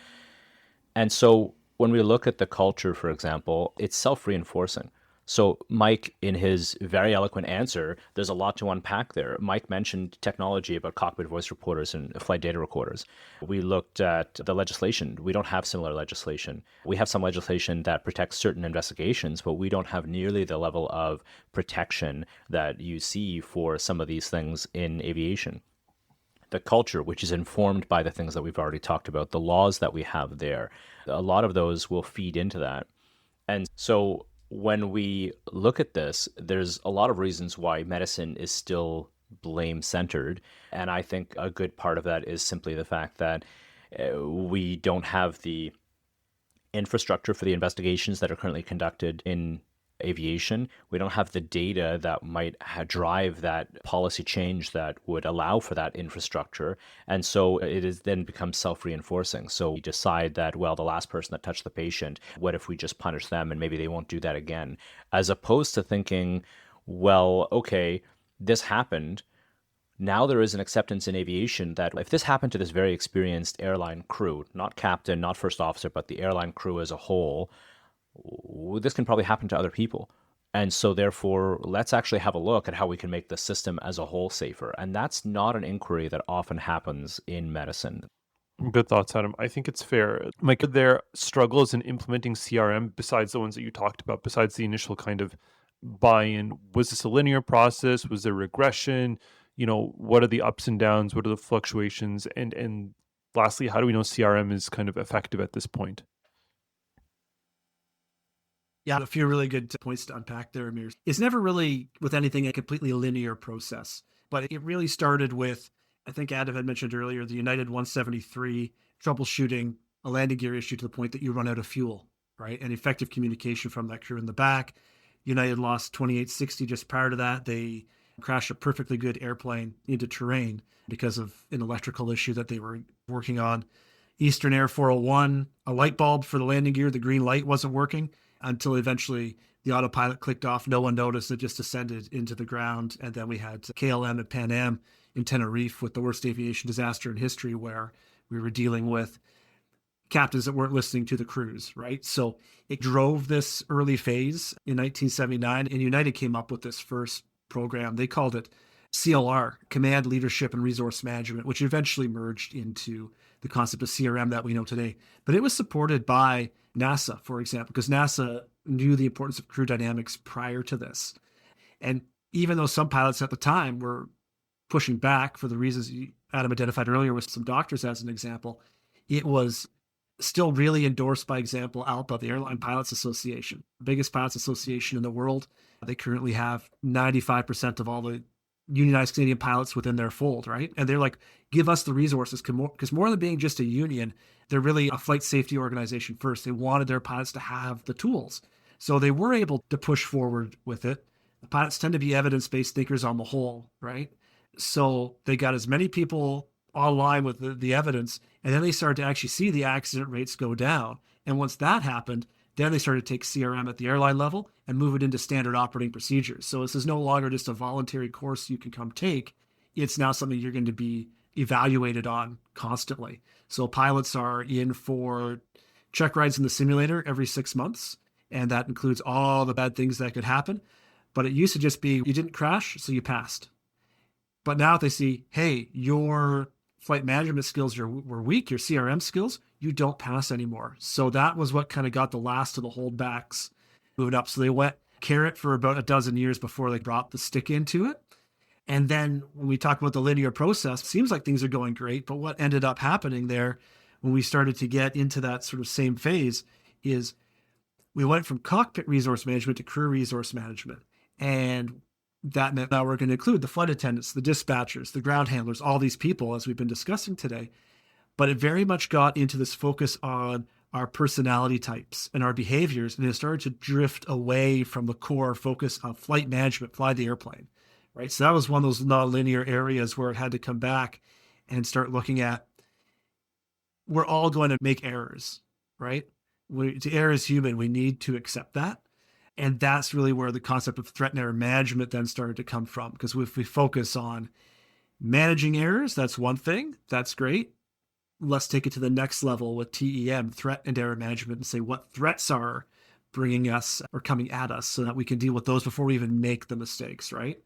And so when we look at the culture, for example, it's self-reinforcing. So Mike, in his very eloquent answer, there's a lot to unpack there. Mike mentioned technology about cockpit voice recorders and flight data recorders. We looked at the legislation. We don't have similar legislation. We have some legislation that protects certain investigations, but we don't have nearly the level of protection that you see for some of these things in aviation. The culture, which is informed by the things that we've already talked about, the laws that we have there, a lot of those will feed into that. And so when we look at this, there's a lot of reasons why medicine is still blame centered. And I think a good part of that is simply the fact that we don't have the infrastructure for the investigations that are currently conducted in aviation. We don't have the data that might drive that policy change that would allow for that infrastructure. And so it is then becomes self-reinforcing. So we decide that, well, the last person that touched the patient, what if we just punish them and maybe they won't do that again? As opposed to thinking, well, okay, this happened. Now there is an acceptance in aviation that if this happened to this very experienced airline crew, not captain, not first officer, but the airline crew as a whole, this can probably happen to other people. And so therefore, let's actually have a look at how we can make the system as a whole safer. And that's not an inquiry that often happens in medicine. Good thoughts, Adam. I think it's fair. Mike, are there struggles in implementing CRM besides the ones that you talked about, besides the initial kind of buy-in? Was this a linear process? Was there regression? What are the ups and downs? What are the fluctuations? And lastly, how do we know CRM is kind of effective at this point? Yeah, a few really good points to unpack there, Amir. It's never really, with anything, a completely linear process, but it really started with, I think Adam had mentioned earlier, the United 173 troubleshooting a landing gear issue to the point that you run out of fuel, right? And effective communication from that crew in the back. United lost 2860 just prior to that. They crashed a perfectly good airplane into terrain because of an electrical issue that they were working on. Eastern Air 401, a light bulb for the landing gear, the green light wasn't working until eventually the autopilot clicked off. No one noticed. It just descended into the ground. And then we had KLM and Pan Am in Tenerife with the worst aviation disaster in history, where we were dealing with captains that weren't listening to the crews, right? So it drove this early phase in 1979, and United came up with this first program. They called it CLR, Command, Leadership, and Resource Management, which eventually merged into the concept of CRM that we know today. But it was supported by NASA, for example, because NASA knew the importance of crew dynamics prior to this. And even though some pilots at the time were pushing back for the reasons Adam identified earlier with some doctors as an example, it was still really endorsed by, example, ALPA, the Airline Pilots Association, the biggest pilots association in the world. They currently have 95% of all the unionized Canadian pilots within their fold, right? And they're like, give us the resources, because more than being just a union, they're really a flight safety organization first. They wanted their pilots to have the tools. So they were able to push forward with it. The pilots tend to be evidence-based thinkers on the whole, right? So they got as many people online with the evidence, and then they started to actually see the accident rates go down. And once that happened, then they started to take CRM at the airline level and move it into standard operating procedures. So this is no longer just a voluntary course you can come take. It's now something you're going to be evaluated on constantly. So pilots are in for check rides in the simulator every 6 months, and that includes all the bad things that could happen. But it used to just be, you didn't crash, so you passed. But now if they see, hey, your flight management skills were weak, your CRM skills, you don't pass anymore. So that was what kind of got the last of the holdbacks moving up. So they went carrot for about a dozen years before they brought the stick into it. And then when we talk about the linear process, it seems like things are going great. But what ended up happening there when we started to get into that sort of same phase is we went from cockpit resource management to crew resource management. And that meant now we're going to include the flight attendants, the dispatchers, the ground handlers, all these people, as we've been discussing today. But it very much got into this focus on our personality types and our behaviors, and it started to drift away from the core focus of flight management, fly the airplane, right? So that was one of those nonlinear areas where it had to come back and start looking at, we're all going to make errors, right? To err is human. We need to accept that. And that's really where the concept of threat and error management then started to come from. Because if we focus on managing errors, that's one thing. That's great. Let's take it to the next level with TEM, threat and error management, and say what threats are bringing us or coming at us so that we can deal with those before we even make the mistakes, right?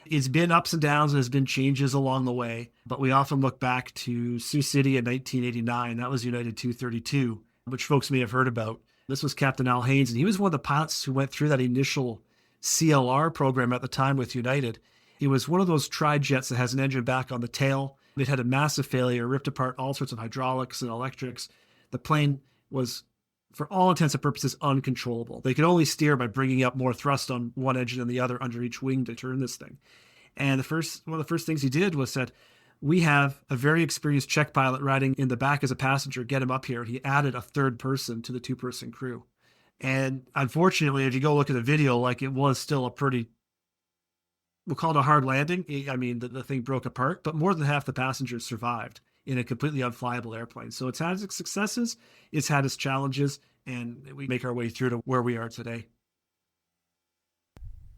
It's been ups and downs and there's been changes along the way, but we often look back to Sioux City in 1989. That was United 232, which folks may have heard about. This was Captain Al Haynes, and he was one of the pilots who went through that initial CLR program at the time with United. It was one of those tri-jets that has an engine back on the tail. It had a massive failure, ripped apart all sorts of hydraulics and electrics. The plane was, for all intents and purposes, uncontrollable. They could only steer by bringing up more thrust on one engine than the other under each wing to turn this thing. And one of the first things he did was said, we have a very experienced check pilot riding in the back as a passenger, get him up here. He added a third person to the two-person crew. And unfortunately, if you go look at the video, like it was still a pretty, we'll call it a hard landing. I mean, the thing broke apart, but more than half the passengers survived in a completely unflyable airplane. So it's had its successes, it's had its challenges, and we make our way through to where we are today.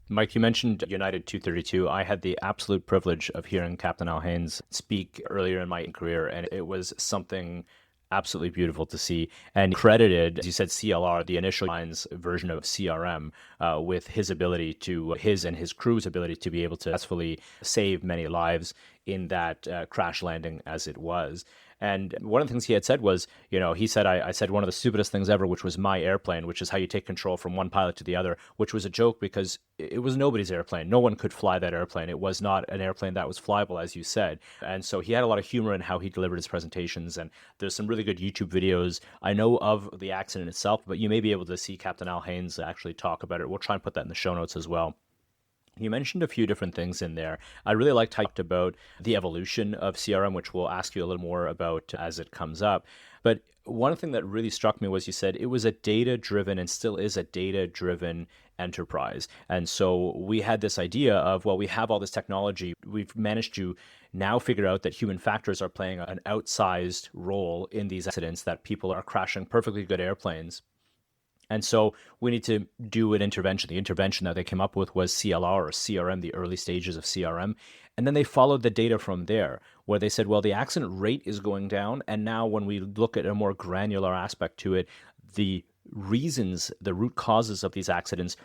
Mike, you mentioned United 232. I had the absolute privilege of hearing Captain Al Haynes speak earlier in my career, and it was something absolutely beautiful to see, and credited, as you said, CLR, the initial lines version of CRM, with his and his crew's ability to be able to successfully save many lives in that crash landing as it was. And one of the things he had said was, he said, I said one of the stupidest things ever, which was my airplane, which is how you take control from one pilot to the other, which was a joke because it was nobody's airplane. No one could fly that airplane. It was not an airplane that was flyable, as you said. And so he had a lot of humor in how he delivered his presentations. And there's some really good YouTube videos. I know of the accident itself, but you may be able to see Captain Al Haynes actually talk about it. We'll try and put that in the show notes as well. You mentioned a few different things in there. I really liked how you talked about the evolution of CRM, which we'll ask you a little more about as it comes up. But one thing that really struck me was you said it was a data-driven and still is a data-driven enterprise. And so we had this idea of, well, we have all this technology. We've managed to now figure out that human factors are playing an outsized role in these accidents, that people are crashing perfectly good airplanes. And so we need to do an intervention. The intervention that they came up with was CLR or CRM, the early stages of CRM. And then they followed the data from there, where they said, well, the accident rate is going down. And now when we look at a more granular aspect to it, the reasons, the root causes of these accidents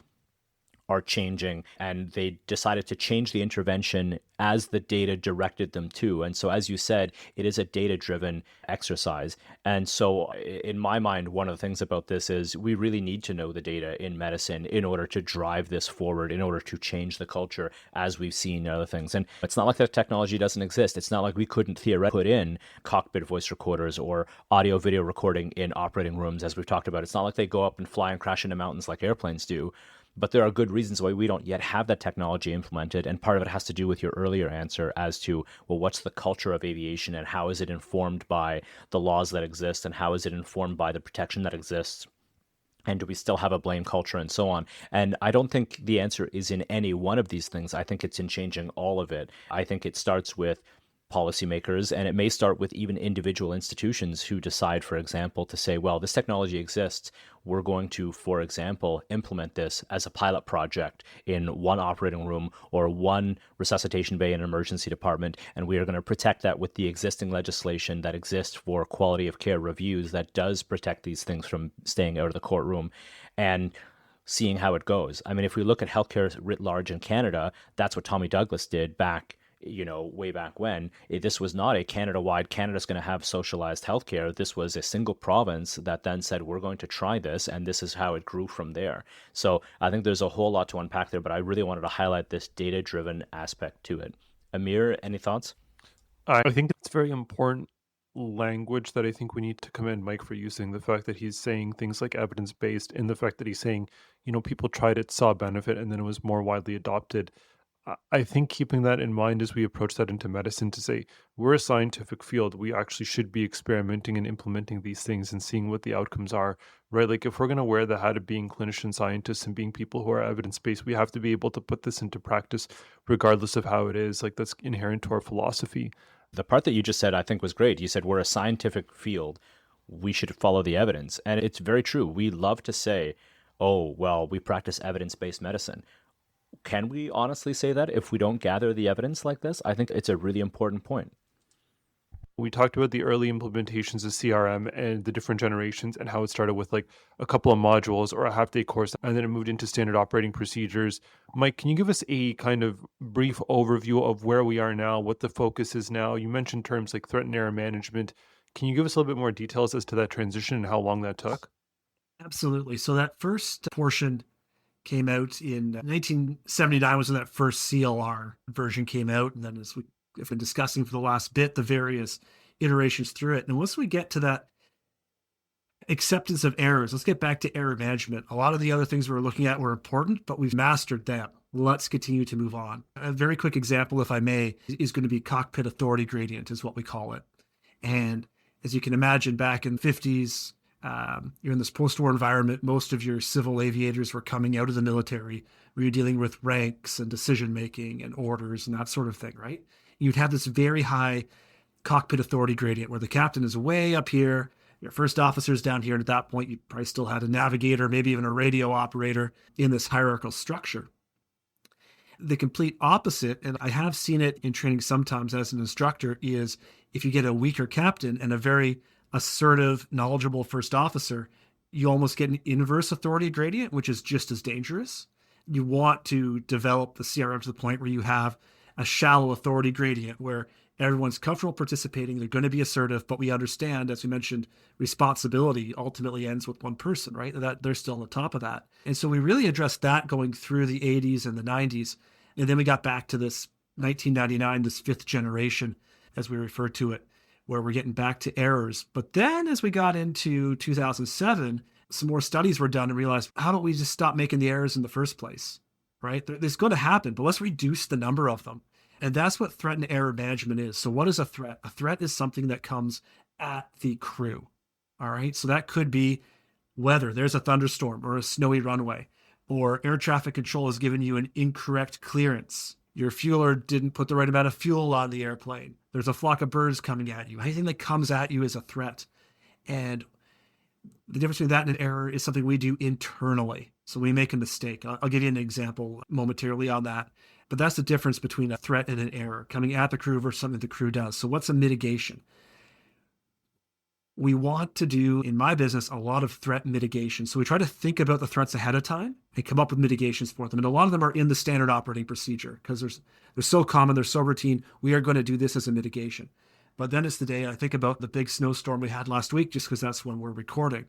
are changing, and they decided to change the intervention as the data directed them to. And so, as you said, it is a data-driven exercise. And so, in my mind, one of the things about this is we really need to know the data in medicine in order to drive this forward, in order to change the culture, as we've seen in other things. And it's not like that technology doesn't exist. It's not like we couldn't theoretically put in cockpit voice recorders or audio-video recording in operating rooms, as we've talked about. It's not like they go up and fly and crash into mountains like airplanes do. But there are good reasons why we don't yet have that technology implemented. And part of it has to do with your earlier answer as to, well, what's the culture of aviation and how is it informed by the laws that exist and how is it informed by the protection that exists? And do we still have a blame culture and so on? And I don't think the answer is in any one of these things. I think it's in changing all of it. I think it starts with policymakers, and it may start with even individual institutions who decide, for example, to say, well, this technology exists. We're going to, for example, implement this as a pilot project in one operating room or one resuscitation bay in an emergency department, and we are going to protect that with the existing legislation that exists for quality of care reviews that does protect these things from staying out of the courtroom. And seeing how it goes. I mean, if we look at healthcare writ large in Canada, that's what Tommy Douglas did back way back when, this was not a Canada-wide, Canada's going to have socialized healthcare. This was a single province that then said, we're going to try this, and this is how it grew from there. So I think there's a whole lot to unpack there, but I really wanted to highlight this data-driven aspect to it. Amir, any thoughts? I think it's very important language that I think we need to commend Mike for using. The fact that he's saying things like evidence-based, and the fact that he's saying, people tried it, saw benefit, and then it was more widely adopted. I think keeping that in mind as we approach that into medicine, to say we're a scientific field, we actually should be experimenting and implementing these things and seeing what the outcomes are, right? Like if we're going to wear the hat of being clinician scientists and being people who are evidence-based, we have to be able to put this into practice regardless of how it is. Like that's inherent to our philosophy. The part that you just said, I think, was great. You said we're a scientific field. We should follow the evidence. And it's very true. We love to say, oh, well, we practice evidence-based medicine. Can we honestly say that if we don't gather the evidence like this? I think it's a really important point. We talked about the early implementations of CRM and the different generations and how it started with like a couple of modules or a half-day course, and then it moved into standard operating procedures. Mike, can you give us a kind of brief overview of where we are now, what the focus is now? You mentioned terms like threat and error management. Can you give us a little bit more details as to that transition and how long that took? Absolutely. So that first portion came out in 1979 was when that first CLR version came out. And then as we've been discussing for the last bit, the various iterations through it. And once we get to that acceptance of errors, let's get back to error management. A lot of the other things we were looking at were important, but we've mastered them. Let's continue to move on. A very quick example, if I may, is going to be cockpit authority gradient is what we call it. And as you can imagine, back in the 50s, you're in this post-war environment. Most of your civil aviators were coming out of the military, where you're dealing with ranks and decision-making and orders and that sort of thing, right? You'd have this very high cockpit authority gradient where the captain is way up here, your first officer's down here, and at that point, you probably still had a navigator, maybe even a radio operator in this hierarchical structure. The complete opposite, and I have seen it in training sometimes as an instructor, is if you get a weaker captain and a very assertive, knowledgeable first officer, you almost get an inverse authority gradient, which is just as dangerous. You want to develop the CRM to the point where you have a shallow authority gradient where everyone's comfortable participating, they're going to be assertive, but we understand, as we mentioned, responsibility ultimately ends with one person, right? That they're still on the top of that. And so we really addressed that going through the 80s and the 90s. And then we got back to this 1999, this fifth generation, as we refer to it, where we're getting back to errors. But then as we got into 2007, some more studies were done and realized, how don't we just stop making the errors in the first place, right? There's going to happen, but let's reduce the number of them. And that's what threat and error management is. So what is a threat? A threat is something that comes at the crew, all right? So that could be weather. There's a thunderstorm or a snowy runway, or air traffic control has given you an incorrect clearance. Your fueler didn't put the right amount of fuel on the airplane. There's a flock of birds coming at you. Anything that comes at you is a threat. And the difference between that and an error is something we do internally. So we make a mistake. I'll give you an example momentarily on that. But that's the difference between a threat and an error coming at the crew versus something the crew does. So what's a mitigation? We want to do, in my business, a lot of threat mitigation. So we try to think about the threats ahead of time and come up with mitigations for them. And a lot of them are in the standard operating procedure because they're so common, they're so routine. We are going to do this as a mitigation. But then it's the day I think about the big snowstorm we had last week, just because that's when we're recording.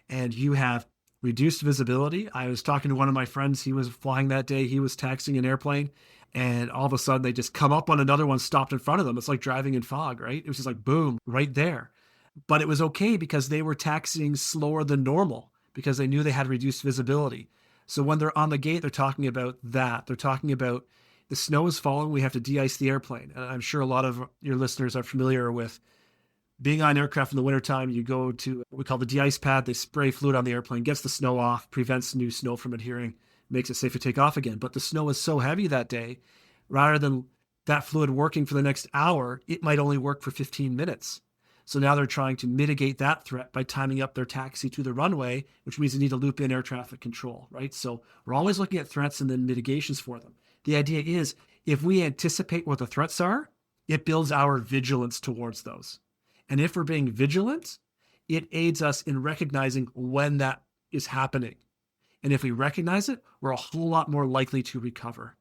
And you have reduced visibility. I was talking to one of my friends. He was flying that day. He was taxiing an airplane. And all of a sudden, they just come up on another one stopped in front of them. It's like driving in fog, right? It was just like, boom, right there. But it was okay because they were taxiing slower than normal because they knew they had reduced visibility. So when they're on the gate, they're talking about that. They're talking about the snow is falling. We have to de-ice the airplane. And I'm sure a lot of your listeners are familiar with being on aircraft in the wintertime. You go to what we call the de-ice pad. They spray fluid on the airplane, gets the snow off, prevents new snow from adhering, makes it safe to take off again. But the snow is so heavy that day, rather than that fluid working for the next hour, it might only work for 15 minutes. So now they're trying to mitigate that threat by timing up their taxi to the runway, which means they need to loop in air traffic control, right? So we're always looking at threats and then mitigations for them. The idea is if we anticipate what the threats are, it builds our vigilance towards those. And if we're being vigilant, it aids us in recognizing when that is happening. And if we recognize it, we're a whole lot more likely to recover.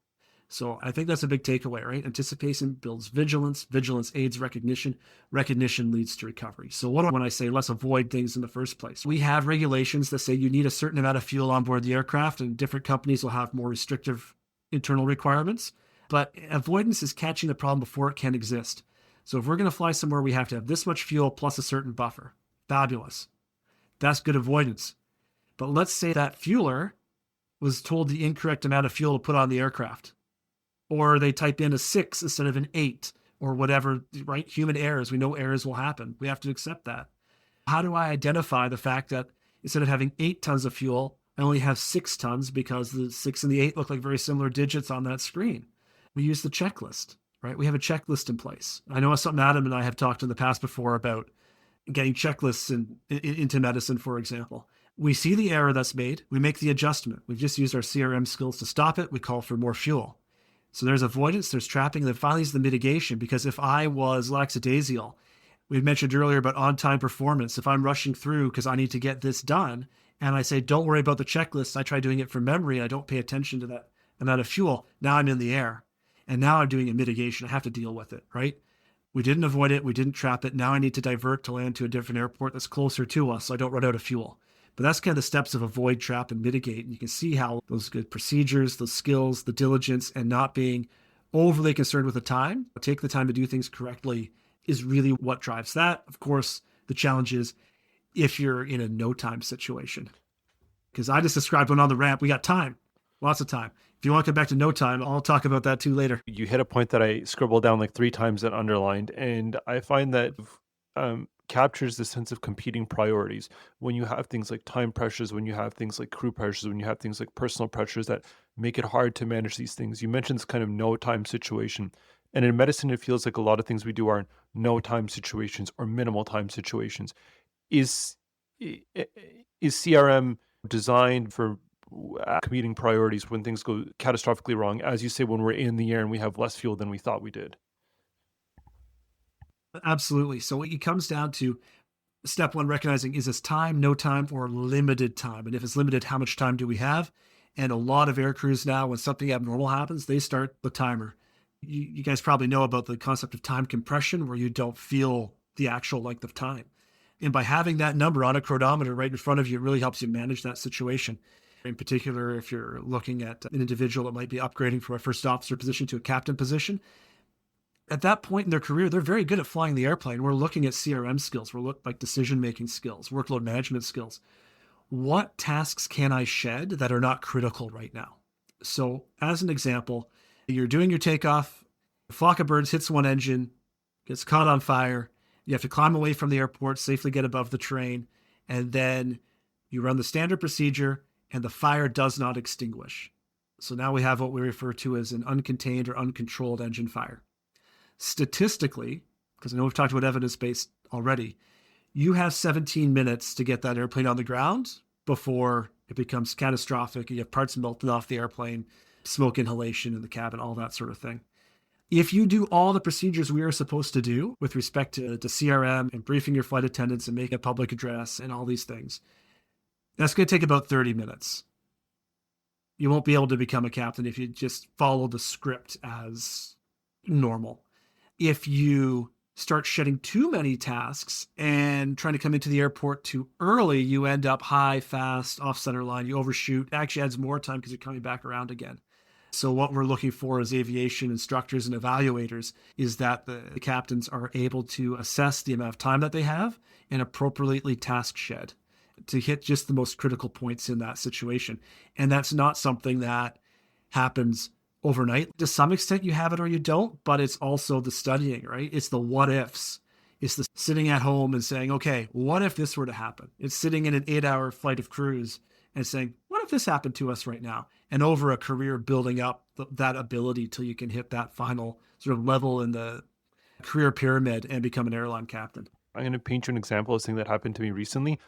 So I think that's a big takeaway, right? Anticipation builds vigilance. Vigilance aids recognition. Recognition leads to recovery. So what do I when I say let's avoid things in the first place? We have regulations that say you need a certain amount of fuel on board the aircraft, and different companies will have more restrictive internal requirements. But avoidance is catching the problem before it can exist. So if we're going to fly somewhere, we have to have this much fuel plus a certain buffer. Fabulous. That's good avoidance. But let's say that fueler was told the incorrect amount of fuel to put on the aircraft, or they type in a 6 instead of an 8, or whatever, right? Human errors. We know errors will happen. We have to accept that. How do I identify the fact that instead of having 8 tons of fuel, I only have 6 tons because the 6 and the 8 look like very similar digits on that screen? We use the checklist, right? We have a checklist in place. I know it's something Adam and I have talked in the past before about getting checklists into medicine, for example. We see the error that's made. We make the adjustment. We've just used our CRM skills to stop it. We call for more fuel. So there's avoidance, there's trapping, and then finally is the mitigation. Because if I was lackadaisical, we mentioned earlier about on-time performance. If I'm rushing through because I need to get this done, and I say, don't worry about the checklist, I try doing it from memory, I don't pay attention to that amount of fuel, now I'm in the air. And now I'm doing a mitigation. I have to deal with it, right? We didn't avoid it. We didn't trap it. Now I need to divert to land to a different airport that's closer to us so I don't run out of fuel. But that's kind of the steps of avoid, trap, and mitigate. And you can see how those good procedures, those skills, the diligence, and not being overly concerned with the time, take the time to do things correctly is really what drives that. Of course, the challenge is if you're in a no time situation. Because I just described when on the ramp, we got time, lots of time. If you want to come back to no time, I'll talk about that too later. You hit a point that I scribbled down like 3 times and underlined, and I find that captures the sense of competing priorities. When you have things like time pressures, when you have things like crew pressures, when you have things like personal pressures that make it hard to manage these things. You mentioned this kind of no time situation. And in medicine, it feels like a lot of things we do are no time situations or minimal time situations. Is CRM designed for competing priorities when things go catastrophically wrong, as you say, when we're in the air and we have less fuel than we thought we did? Absolutely. So it comes down to step one, recognizing is this time, no time, or limited time? And if it's limited, how much time do we have? And a lot of air crews now, when something abnormal happens, they start the timer. You guys probably know about the concept of time compression, where you don't feel the actual length of time. And by having that number on a chronometer right in front of you, it really helps you manage that situation. In particular, if you're looking at an individual that might be upgrading from a first officer position to a captain position, at that point in their career, they're very good at flying the airplane. We're looking at CRM skills. We're looking like decision-making skills, workload management skills. What tasks can I shed that are not critical right now? So as an example, you're doing your takeoff, a flock of birds hits one engine, gets caught on fire. You have to climb away from the airport, safely get above the terrain, and then you run the standard procedure and the fire does not extinguish. So now we have what we refer to as an uncontained or uncontrolled engine fire. Statistically, because I know we've talked about evidence-based already, you have 17 minutes to get that airplane on the ground before it becomes catastrophic. You have parts melted off the airplane, smoke inhalation in the cabin, all that sort of thing. If you do all the procedures we are supposed to do with respect to CRM and briefing your flight attendants and making a public address and all these things, that's going to take about 30 minutes. You won't be able to become a captain if you just follow the script as normal. If you start shedding too many tasks and trying to come into the airport too early, you end up high, fast, off center line, you overshoot. It actually adds more time because you're coming back around again. So what we're looking for as aviation instructors and evaluators is that the captains are able to assess the amount of time that they have and appropriately task shed to hit just the most critical points in that situation. And that's not something that happens overnight. To some extent you have it or you don't, but it's also the studying, right? It's the what ifs. It's the sitting at home and saying, okay, what if this were to happen? It's sitting in an 8-hour flight of cruise and saying, what if this happened to us right now? And over a career building up that ability till you can hit that final sort of level in the career pyramid and become an airline captain. I'm going to paint you an example of something that happened to me recently,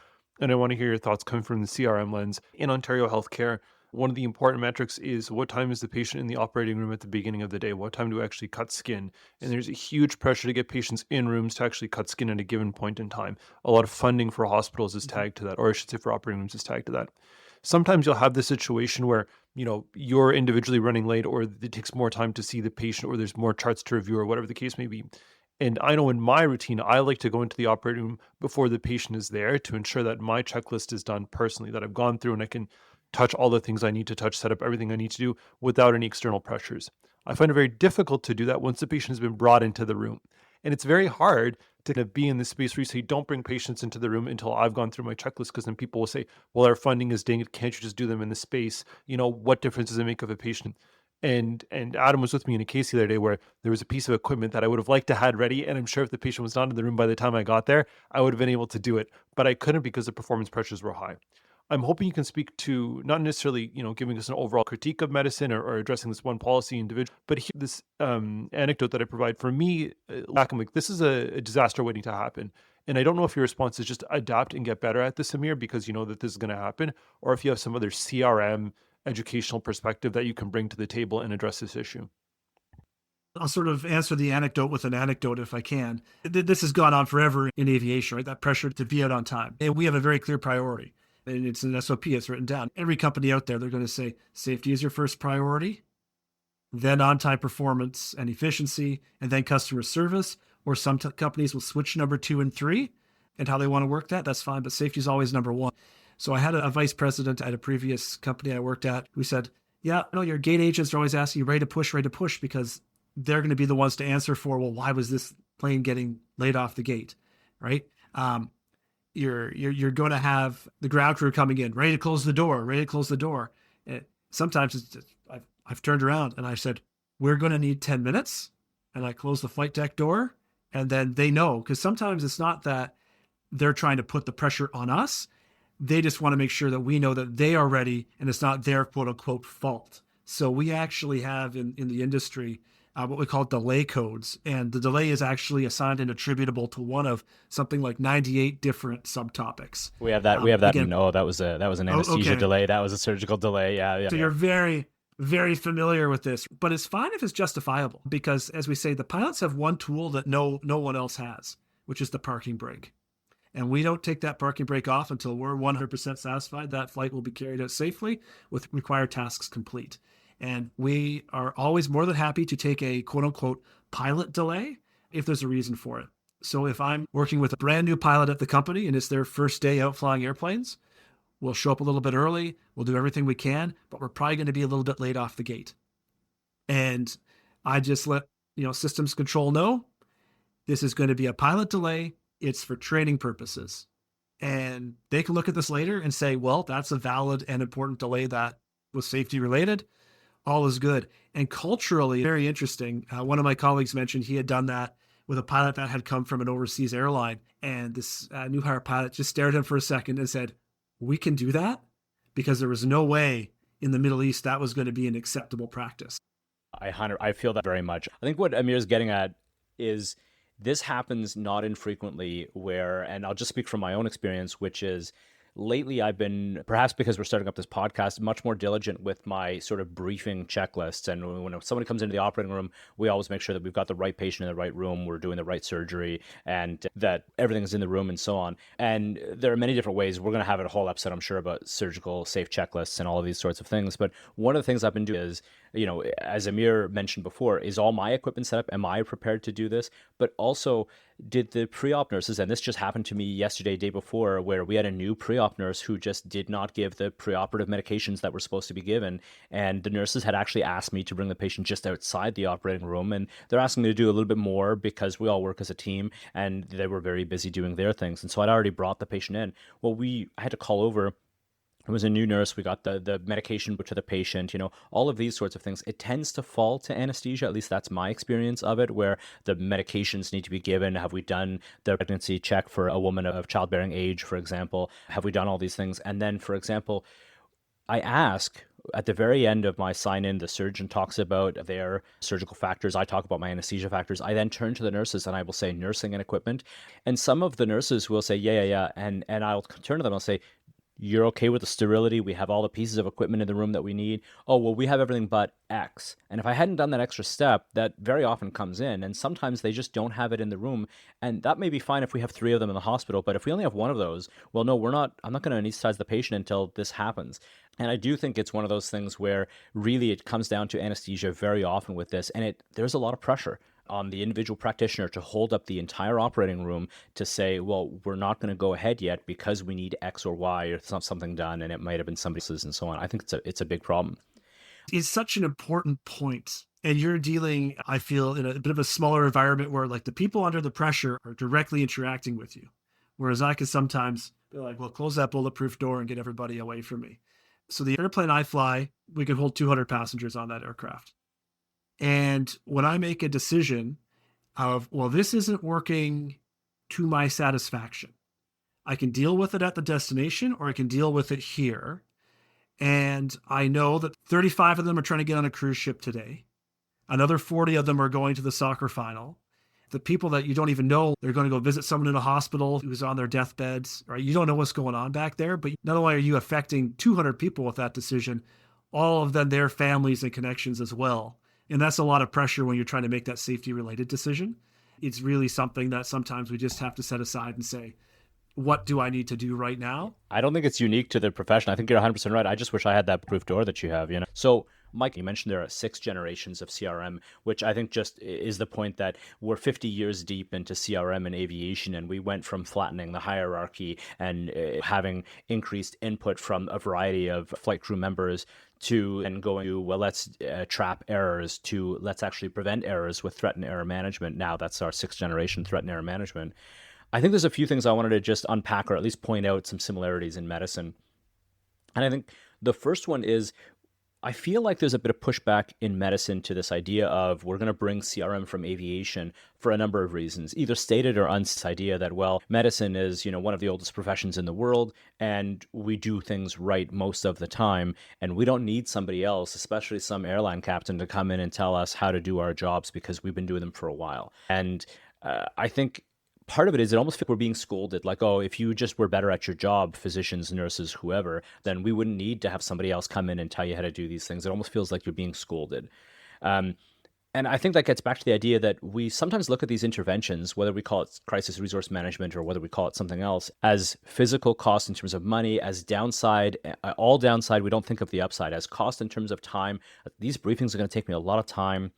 and I want to hear your thoughts coming from the CRM lens. In Ontario healthcare, one of the important metrics is what time is the patient in the operating room at the beginning of the day? What time do we actually cut skin? And there's a huge pressure to get patients in rooms to actually cut skin at a given point in time. A lot of funding for hospitals is tagged to that, or I should say for operating rooms is tagged to that. sometimes you'll have this situation where, you're individually running late, or it takes more time to see the patient, or there's more charts to review, or whatever the case may be. And I know in my routine, I like to go into the operating room before the patient is there to ensure that my checklist is done personally, that I've gone through and I can touch all the things I need to touch, set up everything I need to do without any external pressures. I find it very difficult to do that once the patient has been brought into the room. And it's very hard to kind of be in this space where you say, don't bring patients into the room until I've gone through my checklist, because then people will say, well, our funding is dinged. Can't you just do them in the space? What difference does it make of a patient? And Adam was with me in a case the other day where there was a piece of equipment that I would have liked to had ready, and I'm sure if the patient was not in the room by the time I got there, I would have been able to do it, but I couldn't because the performance pressures were high. I'm hoping you can speak to not necessarily, giving us an overall critique of medicine, or addressing this one policy individual, but this anecdote that I provide for me, like, this is a disaster waiting to happen. And I don't know if your response is just adapt and get better at this, Amir, because you know that this is going to happen, or if you have some other CRM educational perspective that you can bring to the table and address this issue. I'll sort of answer the anecdote with an anecdote if I can. This has gone on forever in aviation, right? That pressure to be out on time. And we have a very clear priority. And it's an SOP, it's written down. Every company out there, they're going to say safety is your first priority, then on-time performance and efficiency, and then customer service. Or some companies will switch number 2 and 3 and how they want to work that. That's fine, but safety is always number 1. So I had a vice president at a previous company I worked at who said, yeah, your gate agents are always asking you ready to push, because they're going to be the ones to answer for, well, why was this plane getting laid off the gate, right? You're going to have the ground crew coming in, ready to close the door. And sometimes it's just, I've turned around and I said, we're going to need 10 minutes. And I close the flight deck door, and then they know, because sometimes it's not that they're trying to put the pressure on us. They just want to make sure that we know that they are ready and it's not their quote unquote fault. So we actually have in the industry what we call delay codes. And the delay is actually assigned and attributable to one of something like 98 different subtopics. We have that. Again, that was an anesthesia delay. That was a surgical delay. Yeah. So you're very, very familiar with this, but it's fine if it's justifiable, because as we say, the pilots have one tool that no one else has, which is the parking brake. And we don't take that parking brake off until we're 100% satisfied that flight will be carried out safely with required tasks complete. And we are always more than happy to take a quote unquote pilot delay if there's a reason for it. So if I'm working with a brand new pilot at the company and it's their first day out flying airplanes, we'll show up a little bit early. We'll do everything we can, but we're probably going to be a little bit late off the gate. And I just let, systems control know this is going to be a pilot delay. It's for training purposes. And they can look at this later and say, well, that's a valid and important delay that was safety related. All is good. And culturally, very interesting. One of my colleagues mentioned he had done that with a pilot that had come from an overseas airline. And this new hire pilot just stared at him for a second and said, we can do that? Because there was no way in the Middle East that was going to be an acceptable practice. I feel that very much. I think what Amir's getting at is this happens not infrequently where, and I'll just speak from my own experience, which is lately I've been, perhaps because we're starting up this podcast, much more diligent with my sort of briefing checklists. And when somebody comes into the operating room, we always make sure that we've got the right patient in the right room, we're doing the right surgery, and that everything is in the room and so on. And there are many different ways. We're going to have a whole episode, I'm sure, about surgical safe checklists and all of these sorts of things. But one of the things I've been doing is, as Amir mentioned before, is all my equipment set up? Am I prepared to do this? But also, did the pre-op nurses, and this just happened to me yesterday, day before, where we had a new pre-op nurse who just did not give the preoperative medications that were supposed to be given. And the nurses had actually asked me to bring the patient just outside the operating room. And they're asking me to do a little bit more because we all work as a team and they were very busy doing their things. And so I'd already brought the patient in. Well, I had to call over. It was a new nurse. We got the medication to the patient, all of these sorts of things. It tends to fall to anesthesia. At least that's my experience of it, where the medications need to be given. Have we done the pregnancy check for a woman of childbearing age, for example? Have we done all these things? And then, for example, I ask at the very end of my sign-in, the surgeon talks about their surgical factors. I talk about my anesthesia factors. I then turn to the nurses and I will say nursing and equipment. And some of the nurses will say, yeah. And I'll turn to them and I'll say, you're okay with the sterility. We have all the pieces of equipment in the room that we need. Oh, well, we have everything but X. And if I hadn't done that extra step, that very often comes in. And sometimes they just don't have it in the room. And that may be fine if we have 3 of them in the hospital. But if we only have one of those, well, no, I'm not going to anesthetize the patient until this happens. And I do think it's one of those things where really it comes down to anesthesia very often with this. And there's a lot of pressure on the individual practitioner to hold up the entire operating room to say, well, we're not going to go ahead yet because we need X or Y or something done, and it might have been somebody else's and so on. I think it's a big problem. It's such an important point. And you're dealing, I feel, in a bit of a smaller environment where like the people under the pressure are directly interacting with you. Whereas I could sometimes be like, well, close that bulletproof door and get everybody away from me. So the airplane I fly, we can hold 200 passengers on that aircraft. And when I make a decision of, well, this isn't working to my satisfaction, I can deal with it at the destination or I can deal with it here. And I know that 35 of them are trying to get on a cruise ship today. Another 40 of them are going to the soccer final. The people that you don't even know, they're going to go visit someone in a hospital who's on their deathbeds, right? You don't know what's going on back there, but not only are you affecting 200 people with that decision, all of them, their families and connections as well. And that's a lot of pressure when you're trying to make that safety related decision. It's really something that sometimes we just have to set aside and say, what do I need to do right now? I don't think it's unique to the profession. I think you're 100% right. I just wish I had that proof door that you have, So, Mike, you mentioned there are 6 generations of CRM, which I think just is the point that we're 50 years deep into CRM and aviation, and we went from flattening the hierarchy and having increased input from a variety of flight crew members to and going to, well, let's trap errors to let's actually prevent errors with threat and error management. Now that's our 6th generation threat and error management. I think there's a few things I wanted to just unpack or at least point out some similarities in medicine. And I think the first one is I feel like there's a bit of pushback in medicine to this idea of we're going to bring CRM from aviation for a number of reasons, either stated or unstated idea that, well, medicine is, one of the oldest professions in the world and we do things right most of the time. And we don't need somebody else, especially some airline captain, to come in and tell us how to do our jobs because we've been doing them for a while. And I think part of it is it almost feels like we're being scolded, like, oh, if you just were better at your job, physicians, nurses, whoever, then we wouldn't need to have somebody else come in and tell you how to do these things. It almost feels like you're being scolded. And I think that gets back to the idea that we sometimes look at these interventions, whether we call it crisis resource management or whether we call it something else, as physical cost in terms of money, as downside, all downside. We don't think of the upside as cost in terms of time. These briefings are going to take me a lot of time.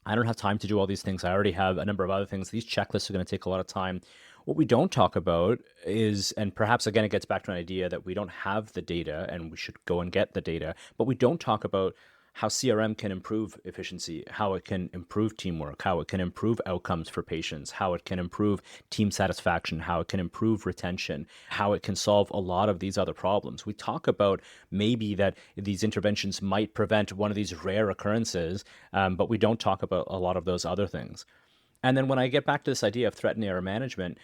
I don't have time to do all these things. I already have a number of other things. These checklists are going to take a lot of time. What we don't talk about is, and perhaps again, it gets back to an idea that we don't have the data and we should go and get the data, but we don't talk about how CRM can improve efficiency, how it can improve teamwork, how it can improve outcomes for patients, how it can improve team satisfaction, how it can improve retention, how it can solve a lot of these other problems. We talk about maybe that these interventions might prevent one of these rare occurrences, but we don't talk about a lot of those other things. And then when I get back to this idea of threat and error management,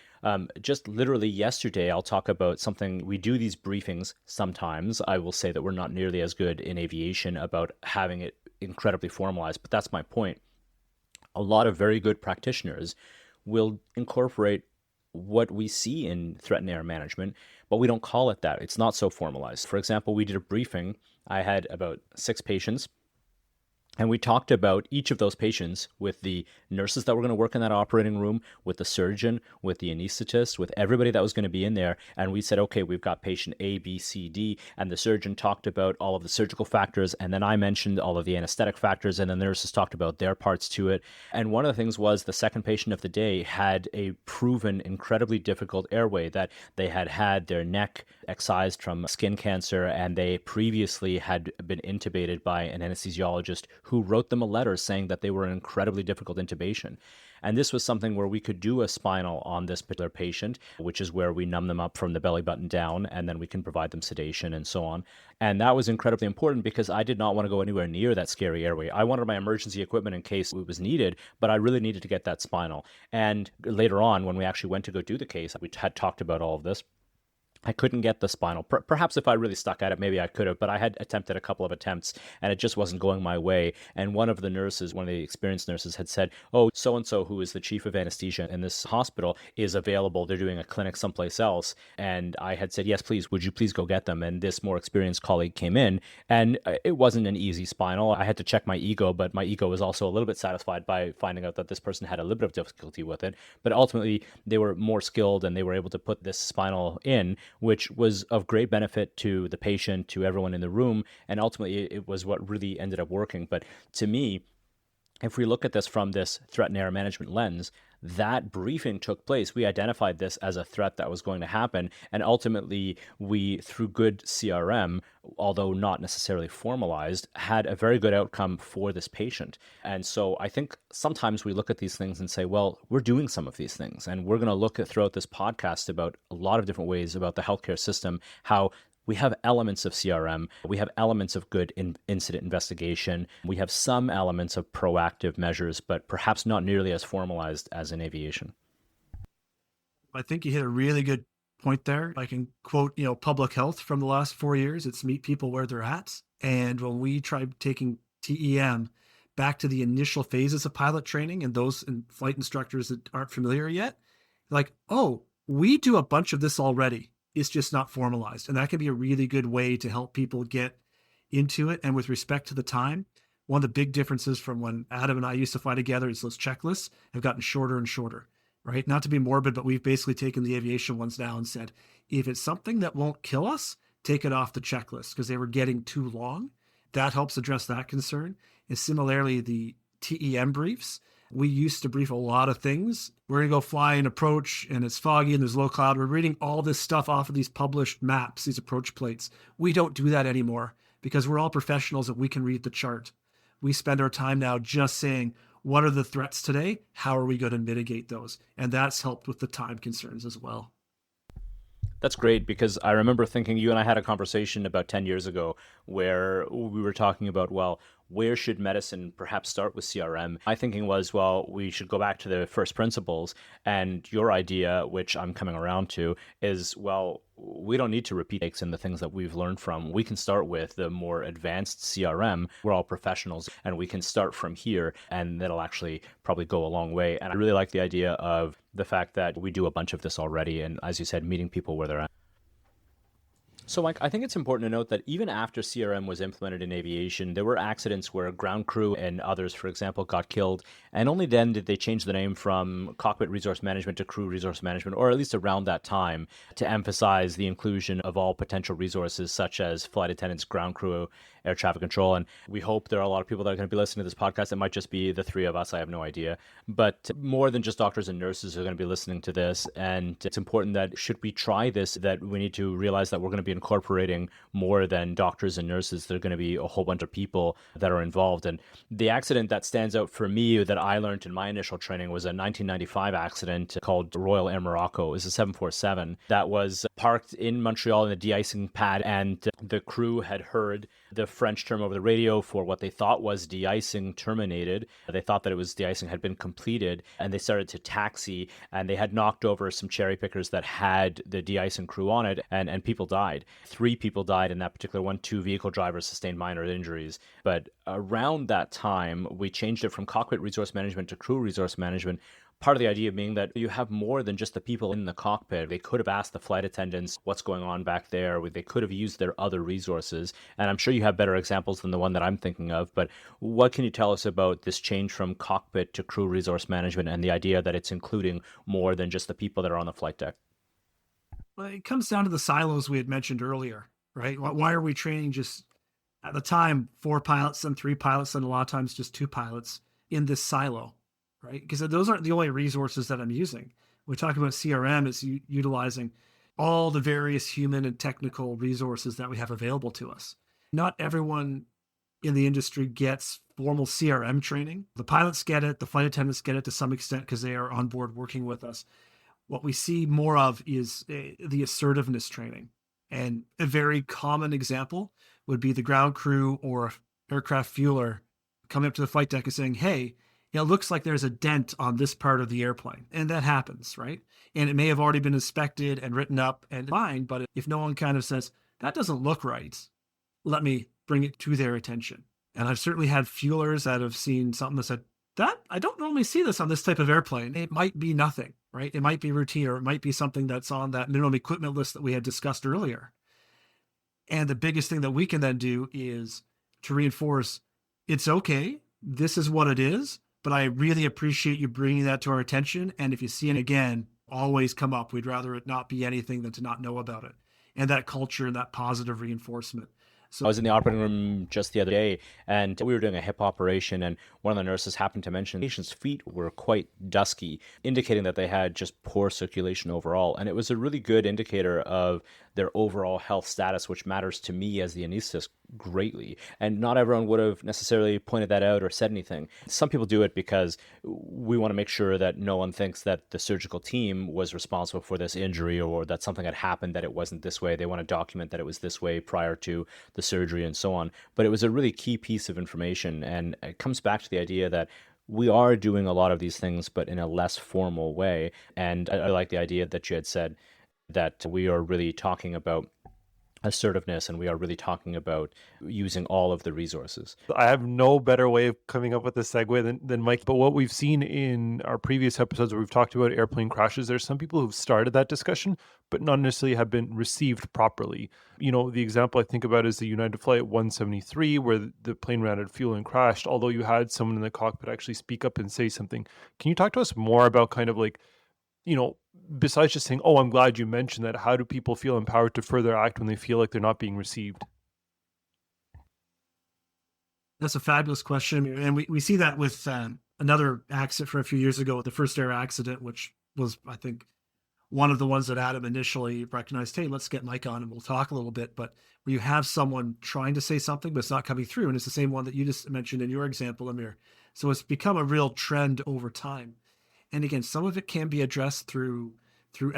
just literally yesterday, I'll talk about something. We do these briefings sometimes. I will say that we're not nearly as good in aviation about having it incredibly formalized, but that's my point. A lot of very good practitioners will incorporate what we see in threat and error management, but we don't call it that. It's not so formalized. For example, we did a briefing. I had about 6 patients. And we talked about each of those patients with the nurses that were going to work in that operating room, with the surgeon, with the anesthetist, with everybody that was going to be in there. And we said, okay, we've got patient A, B, C, D. And the surgeon talked about all of the surgical factors. And then I mentioned all of the anesthetic factors. And the nurses talked about their parts to it. And one of the things was the second patient of the day had a proven incredibly difficult airway, that they had their neck excised from skin cancer. And they previously had been intubated by an anesthesiologist who wrote them a letter saying that they were an incredibly difficult intubation. And this was something where we could do a spinal on this particular patient, which is where we numb them up from the belly button down, and then we can provide them sedation and so on. And that was incredibly important because I did not want to go anywhere near that scary airway. I wanted my emergency equipment in case it was needed, but I really needed to get that spinal. And later on, when we actually went to go do the case, we had talked about all of this. I couldn't get the spinal. Perhaps if I really stuck at it, maybe I could have, but I had attempted a couple of attempts and it just wasn't going my way. And one of the nurses, one of the experienced nurses had said, oh, so and so, who is the chief of anesthesia in this hospital, is available. They're doing a clinic someplace else. And I had said, yes, please, would you please go get them? And this more experienced colleague came in, and it wasn't an easy spinal. I had to check my ego, but my ego was also a little bit satisfied by finding out that this person had a little bit of difficulty with it. But ultimately, they were more skilled and they were able to put this spinal in, which was of great benefit to the patient, to everyone in the room, and ultimately it was what really ended up working. But to me, if we look at this from this threat and error management lens, that briefing took place. We identified this as a threat that was going to happen. And ultimately, we, through good CRM, although not necessarily formalized, had a very good outcome for this patient. And so I think sometimes we look at these things and say, well, we're doing some of these things. And we're going to look at throughout this podcast about a lot of different ways about the healthcare system, how we have elements of CRM. We have elements of good incident investigation. We have some elements of proactive measures, but perhaps not nearly as formalized as in aviation. I think you hit a really good point there. I can quote, public health from the last 4 years. It's meet people where they're at. And when we tried taking TEM back to the initial phases of pilot training, and those flight instructors that aren't familiar yet, like, oh, we do a bunch of this already. It's just not formalized. And that can be a really good way to help people get into it. And with respect to the time, one of the big differences from when Adam and I used to fly together is those checklists have gotten shorter and shorter, right? Not to be morbid, but we've basically taken the aviation ones now and said, if it's something that won't kill us, take it off the checklist, because they were getting too long. That helps address that concern. And similarly, the TEM briefs, we used to brief a lot of things. We're going to go fly an approach and it's foggy and there's low cloud. We're reading all this stuff off of these published maps, these approach plates. We don't do that anymore because we're all professionals and we can read the chart. We spend our time now just saying, what are the threats today? How are we going to mitigate those? And that's helped with the time concerns as well. That's great, because I remember thinking, you and I had a conversation about 10 years ago where we were talking about, well, where should medicine perhaps start with CRM? My thinking was, well, we should go back to the first principles. And your idea, which I'm coming around to, is, well, we don't need to repeat mistakes in the things that we've learned from. We can start with the more advanced CRM. We're all professionals and we can start from here, and that'll actually probably go a long way. And I really like the idea of the fact that we do a bunch of this already. And as you said, meeting people where they're at. So, Mike, I think it's important to note that even after CRM was implemented in aviation, there were accidents where ground crew and others, for example, got killed. And only then did they change the name from cockpit resource management to crew resource management, or at least around that time, to emphasize the inclusion of all potential resources, such as flight attendants, ground crew, air traffic control. And we hope there are a lot of people that are going to be listening to this podcast. It might just be the three of us. I have no idea. But more than just doctors and nurses are going to be listening to this. And it's important that should we try this, that we need to realize that we're going to be incorporating more than doctors and nurses. There are going to be a whole bunch of people that are involved. And the accident that stands out for me that I learned in my initial training was a 1995 accident called Royal Air Morocco. It was a 747 that was parked in Montreal in a de-icing pad, and the crew had heard the French term over the radio for what they thought was de-icing terminated. They thought that it was de-icing had been completed, and they started to taxi, and they had knocked over some cherry pickers that had the de-icing crew on it, and people died. 3 people died in that particular one. 2 vehicle drivers sustained minor injuries. But around that time, we changed it from cockpit resource management to crew resource management. Part of the idea being that you have more than just the people in the cockpit. They could have asked the flight attendants what's going on back there. They could have used their other resources. And I'm sure you have better examples than the one that I'm thinking of. But what can you tell us about this change from cockpit to crew resource management and the idea that it's including more than just the people that are on the flight deck? Well, it comes down to the silos we had mentioned earlier, right? Why are we training just at the time 4 pilots and 3 pilots and a lot of times just 2 pilots in this silo? Right? Because those aren't the only resources that I'm using. We're talking about CRM, it's utilizing all the various human and technical resources that we have available to us. Not everyone in the industry gets formal CRM training. The pilots get it, the flight attendants get it to some extent because they are on board working with us. What we see more of is the assertiveness training. And a very common example would be the ground crew or aircraft fueler coming up to the flight deck and saying, hey, It looks like there's a dent on this part of the airplane. And that happens, right? And it may have already been inspected and written up and fine, but if no one kind of says, that doesn't look right, let me bring it to their attention. And I've certainly had fuelers that have seen something that said, that I don't normally see this on this type of airplane. It might be nothing, right? It might be routine, or it might be something that's on that minimum equipment list that we had discussed earlier. And the biggest thing that we can then do is to reinforce, it's okay. This is what it is, but I really appreciate you bringing that to our attention. And if you see it again, always come up. We'd rather it not be anything than to not know about it. And that culture and that positive reinforcement. So I was in the operating room just the other day, and we were doing a hip operation, and one of the nurses happened to mention the patient's feet were quite dusky, indicating that they had just poor circulation overall. And it was a really good indicator of their overall health status, which matters to me as the anesthetist greatly. And not everyone would have necessarily pointed that out or said anything. Some people do it because we want to make sure that no one thinks that the surgical team was responsible for this injury, or that something had happened that it wasn't this way. They want to document that it was this way prior to the surgery and so on. But it was a really key piece of information. And it comes back to the idea that we are doing a lot of these things, but in a less formal way. And I like the idea that you had said that we are really talking about assertiveness, and we are really talking about using all of the resources. I have no better way of coming up with a segue than Mike. But what we've seen in our previous episodes where we've talked about airplane crashes, there's some people who've started that discussion, but not necessarily have been received properly. You know, the example I think about is the United Flight 173, where the plane ran out of fuel and crashed, although you had someone in the cockpit actually speak up and say something. Can you talk to us more about kind of like, you know, besides just saying, oh, I'm glad you mentioned that, how do people feel empowered to further act when they feel like they're not being received? that's a fabulous question. And we see that with another accident from a few years ago, the First Air accident, which was, I think, one of the ones that Adam initially recognized, hey, let's get Mike on and we'll talk a little bit. But where you have someone trying to say something, but it's not coming through. And it's the same one that you just mentioned in your example, Amir. So it's become a real trend over time. And again, some of it can be addressed through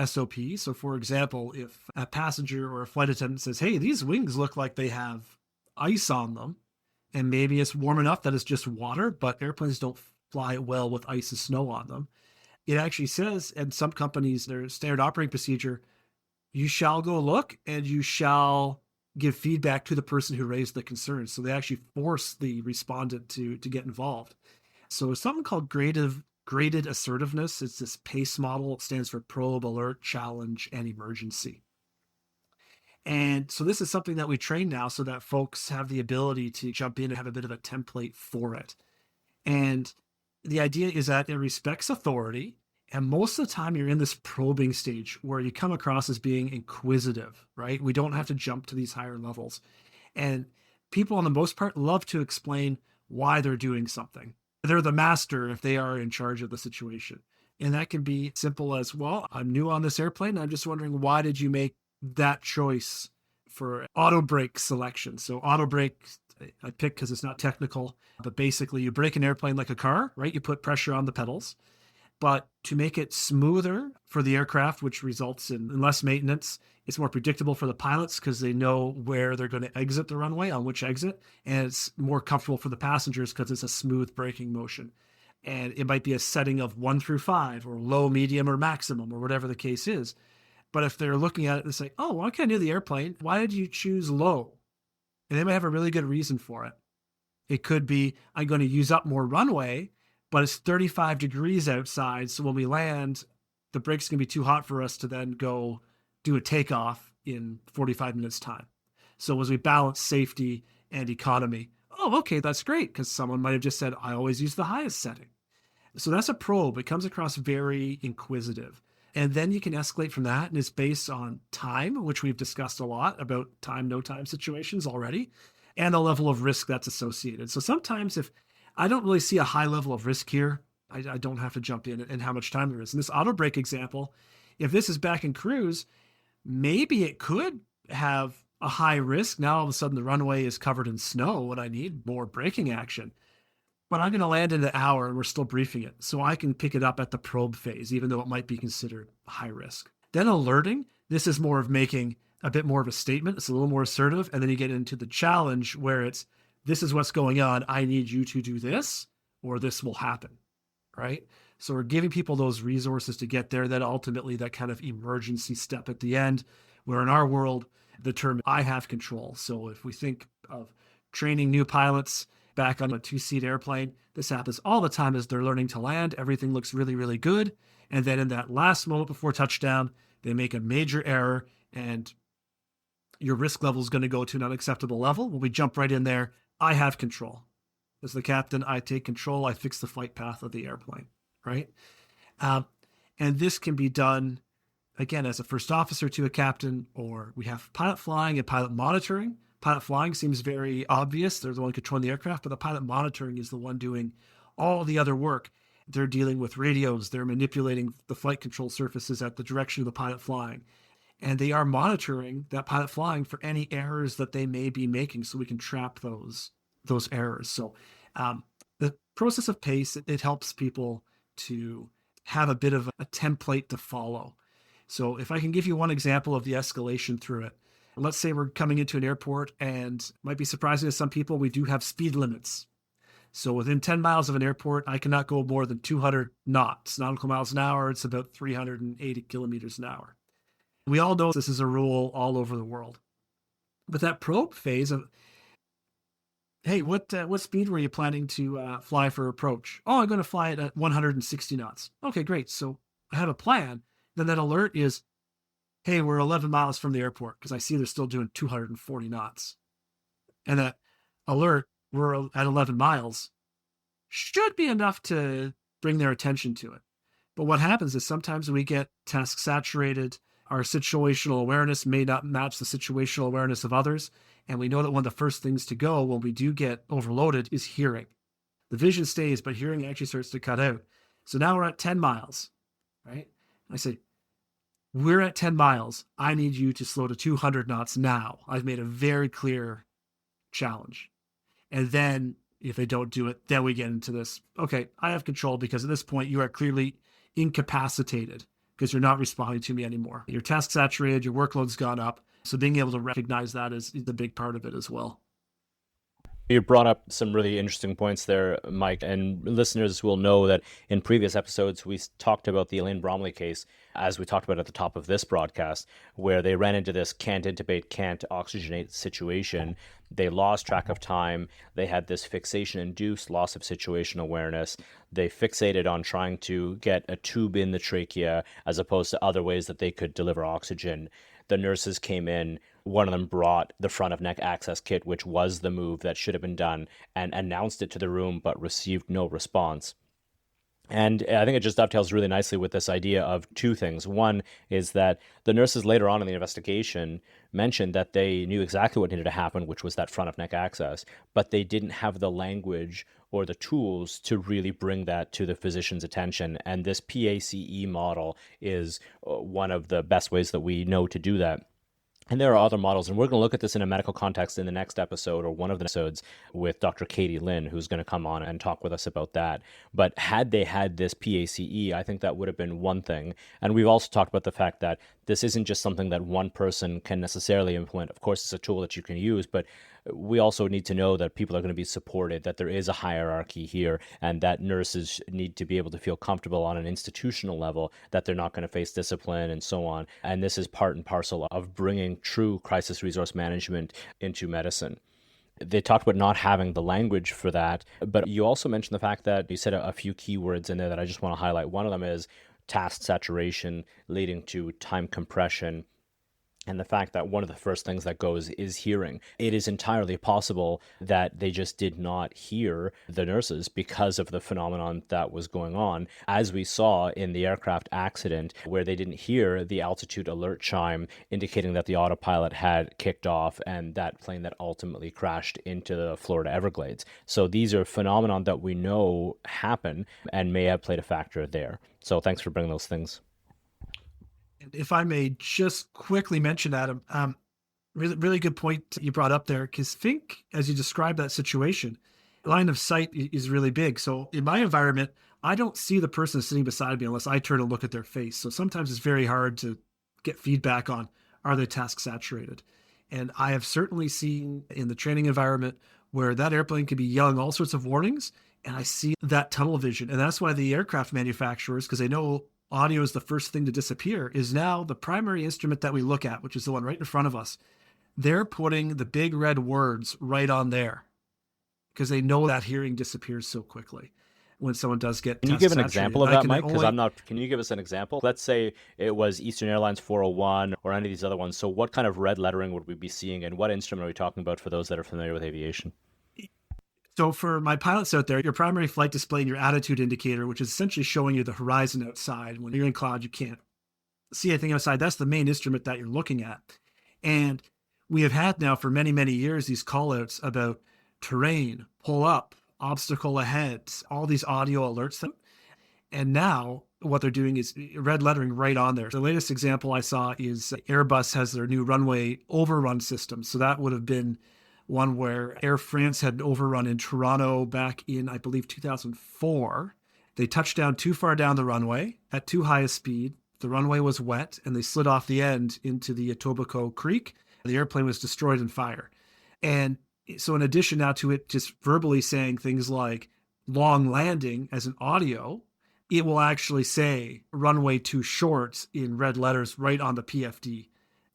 SOP. So for example, if a passenger or a flight attendant says, hey, these wings look like they have ice on them, and maybe it's warm enough that it's just water, but airplanes don't fly well with ice and snow on them. It actually says, and some companies, their standard operating procedure, you shall go look and you shall give feedback to the person who raised the concern. So they actually force the respondent to get involved. So it's something called graded assertiveness. It's this PACE model. It stands for probe, alert, challenge, and emergency. And so this is something that we train now so that folks have the ability to jump in and have a bit of a template for it. And the idea is that it respects authority. And most of the time you're in this probing stage where you come across as being inquisitive, right? We don't have to jump to these higher levels. And people, on the most part, love to explain why they're doing something. They're the master if they are in charge of the situation. And that can be simple as, well, I'm new on this airplane. I'm just wondering, why did you make that choice for auto brake selection? So auto brake, I pick because it's not technical, but basically you brake an airplane like a car, right? You put pressure on the pedals, but to make it smoother for the aircraft, which results in less maintenance, it's more predictable for the pilots because they know where they're going to exit the runway, on which exit, and it's more comfortable for the passengers because it's a smooth braking motion. And it might be a setting of 1 through 5 or low, medium, or maximum, or whatever the case is. But if they're looking at it and say, oh, well, I kind of knew the airplane, why did you choose low? And they might have a really good reason for it. It could be, I'm going to use up more runway, but it's 35 degrees outside. So when we land, the brake's going to be too hot for us to then go do a takeoff in 45 minutes time. So as we balance safety and economy, oh, okay, that's great. Because someone might have just said, I always use the highest setting. So that's a probe. It comes across very inquisitive. And then you can escalate from that. And it's based on time, which we've discussed a lot about time, no time situations already, and the level of risk that's associated. So sometimes if I don't really see a high level of risk here, I don't have to jump in and how much time there is. In this auto brake example, if this is back in cruise, maybe it could have a high risk. Now all of a sudden the runway is covered in snow and I need more braking action. But I'm going to land in an hour and we're still briefing it. So I can pick it up at the probe phase, even though it might be considered high risk. Then alerting, this is more of making a bit more of a statement. It's a little more assertive. And then you get into the challenge where it's, this is what's going on. I need you to do this, or this will happen. right? So we're giving people those resources to get there. Then ultimately that kind of emergency step at the end, where in our world, the term I have control. So if we think of training new pilots back on a two-seat airplane, this happens all the time as they're learning to land. Everything looks really, really good. And then in that last moment before touchdown, they make a major error and your risk level is going to go to an unacceptable level. When we jump right in there, I have control. As the captain, I take control. I fix the flight path of the airplane, right? And this can be done, again, as a first officer to a captain, or we have pilot flying and pilot monitoring. Pilot flying seems very obvious. They're the one controlling the aircraft, but the pilot monitoring is the one doing all the other work. They're dealing with radios. They're manipulating the flight control surfaces at the direction of the pilot flying. And they are monitoring that pilot flying for any errors that they may be making so we can trap those errors. So the process of PACE, it helps people to have a bit of a template to follow. So if I can give you one example of the escalation through it, let's say we're coming into an airport, and it might be surprising to some people, we do have speed limits. So within 10 miles of an airport, I cannot go more than 200 knots, nautical miles an hour. It's about 380 kilometers an hour. We all know this is a rule all over the world. But that probe phase of, hey, what speed were you planning to fly for approach? Oh, I'm going to fly it at 160 knots. Okay, great. So I have a plan. Then that alert is, hey, we're 11 miles from the airport, because I see they're still doing 240 knots. And that alert, we're at 11 miles, should be enough to bring their attention to it. But what happens is sometimes we get task saturated. Our situational awareness may not match the situational awareness of others. And we know that one of the first things to go when we do get overloaded is hearing. The vision stays, but hearing actually starts to cut out. So now we're at 10 miles, right? I say, we're at 10 miles. I need you to slow to 200 knots now. I've made a very clear challenge. And then if they don't do it, then we get into this. Okay, I have control, because at this point you are clearly incapacitated because you're not responding to me anymore. Your task saturated, your workload's gone up. So being able to recognize that is the big part of it as well. You brought up some really interesting points there, Mike, and listeners will know that in previous episodes, we talked about the Elaine Bromley case, as we talked about at the top of this broadcast, where they ran into this can't intubate, can't oxygenate situation. They lost track of time. They had this fixation-induced loss of situational awareness. They fixated on trying to get a tube in the trachea as opposed to other ways that they could deliver oxygen. The nurses came in. One of them brought the front of neck access kit, which was the move that should have been done, and announced it to the room, but received no response. And I think it just dovetails really nicely with this idea of two things. One is that the nurses later on in the investigation mentioned that they knew exactly what needed to happen, which was that front of neck access, but they didn't have the language or the tools to really bring that to the physician's attention. And this PACE model is one of the best ways that we know to do that. And there are other models, and we're going to look at this in a medical context in the next episode, or one of the episodes, with Dr. Katie Lynn, who's going to come on and talk with us about that. But had they had this PACE, I think that would have been one thing. And we've also talked about the fact that this isn't just something that one person can necessarily implement. Of course, it's a tool that you can use, but we also need to know that people are going to be supported, that there is a hierarchy here, and that nurses need to be able to feel comfortable on an institutional level that they're not going to face discipline and so on. And this is part and parcel of bringing true crisis resource management into medicine. They talked about not having the language for that, but you also mentioned the fact that you said a few keywords in there that I just want to highlight. One of them is task saturation leading to time compression, and the fact that one of the first things that goes is hearing. It is entirely possible that they just did not hear the nurses because of the phenomenon that was going on, as we saw in the aircraft accident, where they didn't hear the altitude alert chime indicating that the autopilot had kicked off, and that plane that ultimately crashed into the Florida Everglades. So these are phenomena that we know happen and may have played a factor there. So thanks for bringing those things. And if I may just quickly mention, Adam, really, really good point you brought up there, because think as you describe that situation, line of sight is really big. So in my environment, I don't see the person sitting beside me unless I turn and look at their face. So sometimes it's very hard to get feedback on, are they task saturated? And I have certainly seen in the training environment where that airplane could be yelling all sorts of warnings. And I see that tunnel vision. And that's why the aircraft manufacturers, because they know audio is the first thing to disappear, is now the primary instrument that we look at, which is the one right in front of us. They're putting the big red words right on there because they know that hearing disappears so quickly when someone does get Can you test give an saturated. example of I that, can Mike? Because only- I'm not. Can you give us an example? Let's say it was Eastern Airlines 401 or any of these other ones. So what kind of red lettering would we be seeing, and what instrument are we talking about for those that are familiar with aviation? So for my pilots out there, your primary flight display and your attitude indicator, which is essentially showing you the horizon outside. When you're in cloud, you can't see anything outside. That's the main instrument that you're looking at. And we have had now for many, many years these call outs about terrain, pull up, obstacle ahead, all these audio alerts. And now what they're doing is red lettering right on there. The latest example I saw is Airbus has their new runway overrun system. So that would have been one where Air France had an overrun in Toronto back in, I believe, 2004. They touched down too far down the runway at too high a speed. The runway was wet and they slid off the end into the Etobicoke Creek. The airplane was destroyed in fire. And so in addition now to it just verbally saying things like long landing as an audio, it will actually say runway too short in red letters right on the PFD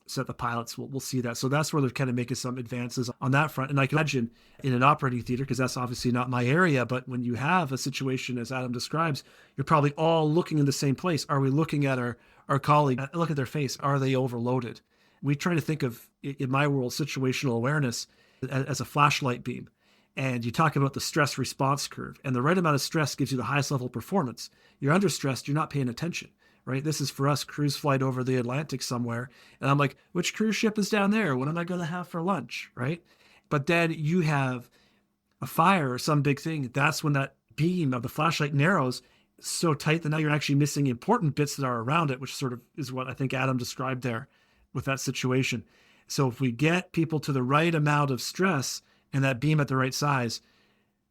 so that the pilots will see that. So that's where they're kind of making some advances on that front. And I can imagine in an operating theater, because that's obviously not my area, but when you have a situation as Adam describes, you're probably all looking in the same place. Are we looking at our colleague, look at their face? Are they overloaded? We try to think of, in my world, situational awareness as a flashlight beam. And you talk about the stress response curve, and the right amount of stress gives you the highest level of performance. You're under stressed, you're not paying attention, right? This is for us, cruise flight over the Atlantic somewhere. And I'm like, which cruise ship is down there? What am I going to have for lunch, right? But then you have a fire or some big thing. That's when that beam of the flashlight narrows so tight that now you're actually missing important bits that are around it, which sort of is what I think Adam described there with that situation. So if we get people to the right amount of stress and that beam at the right size,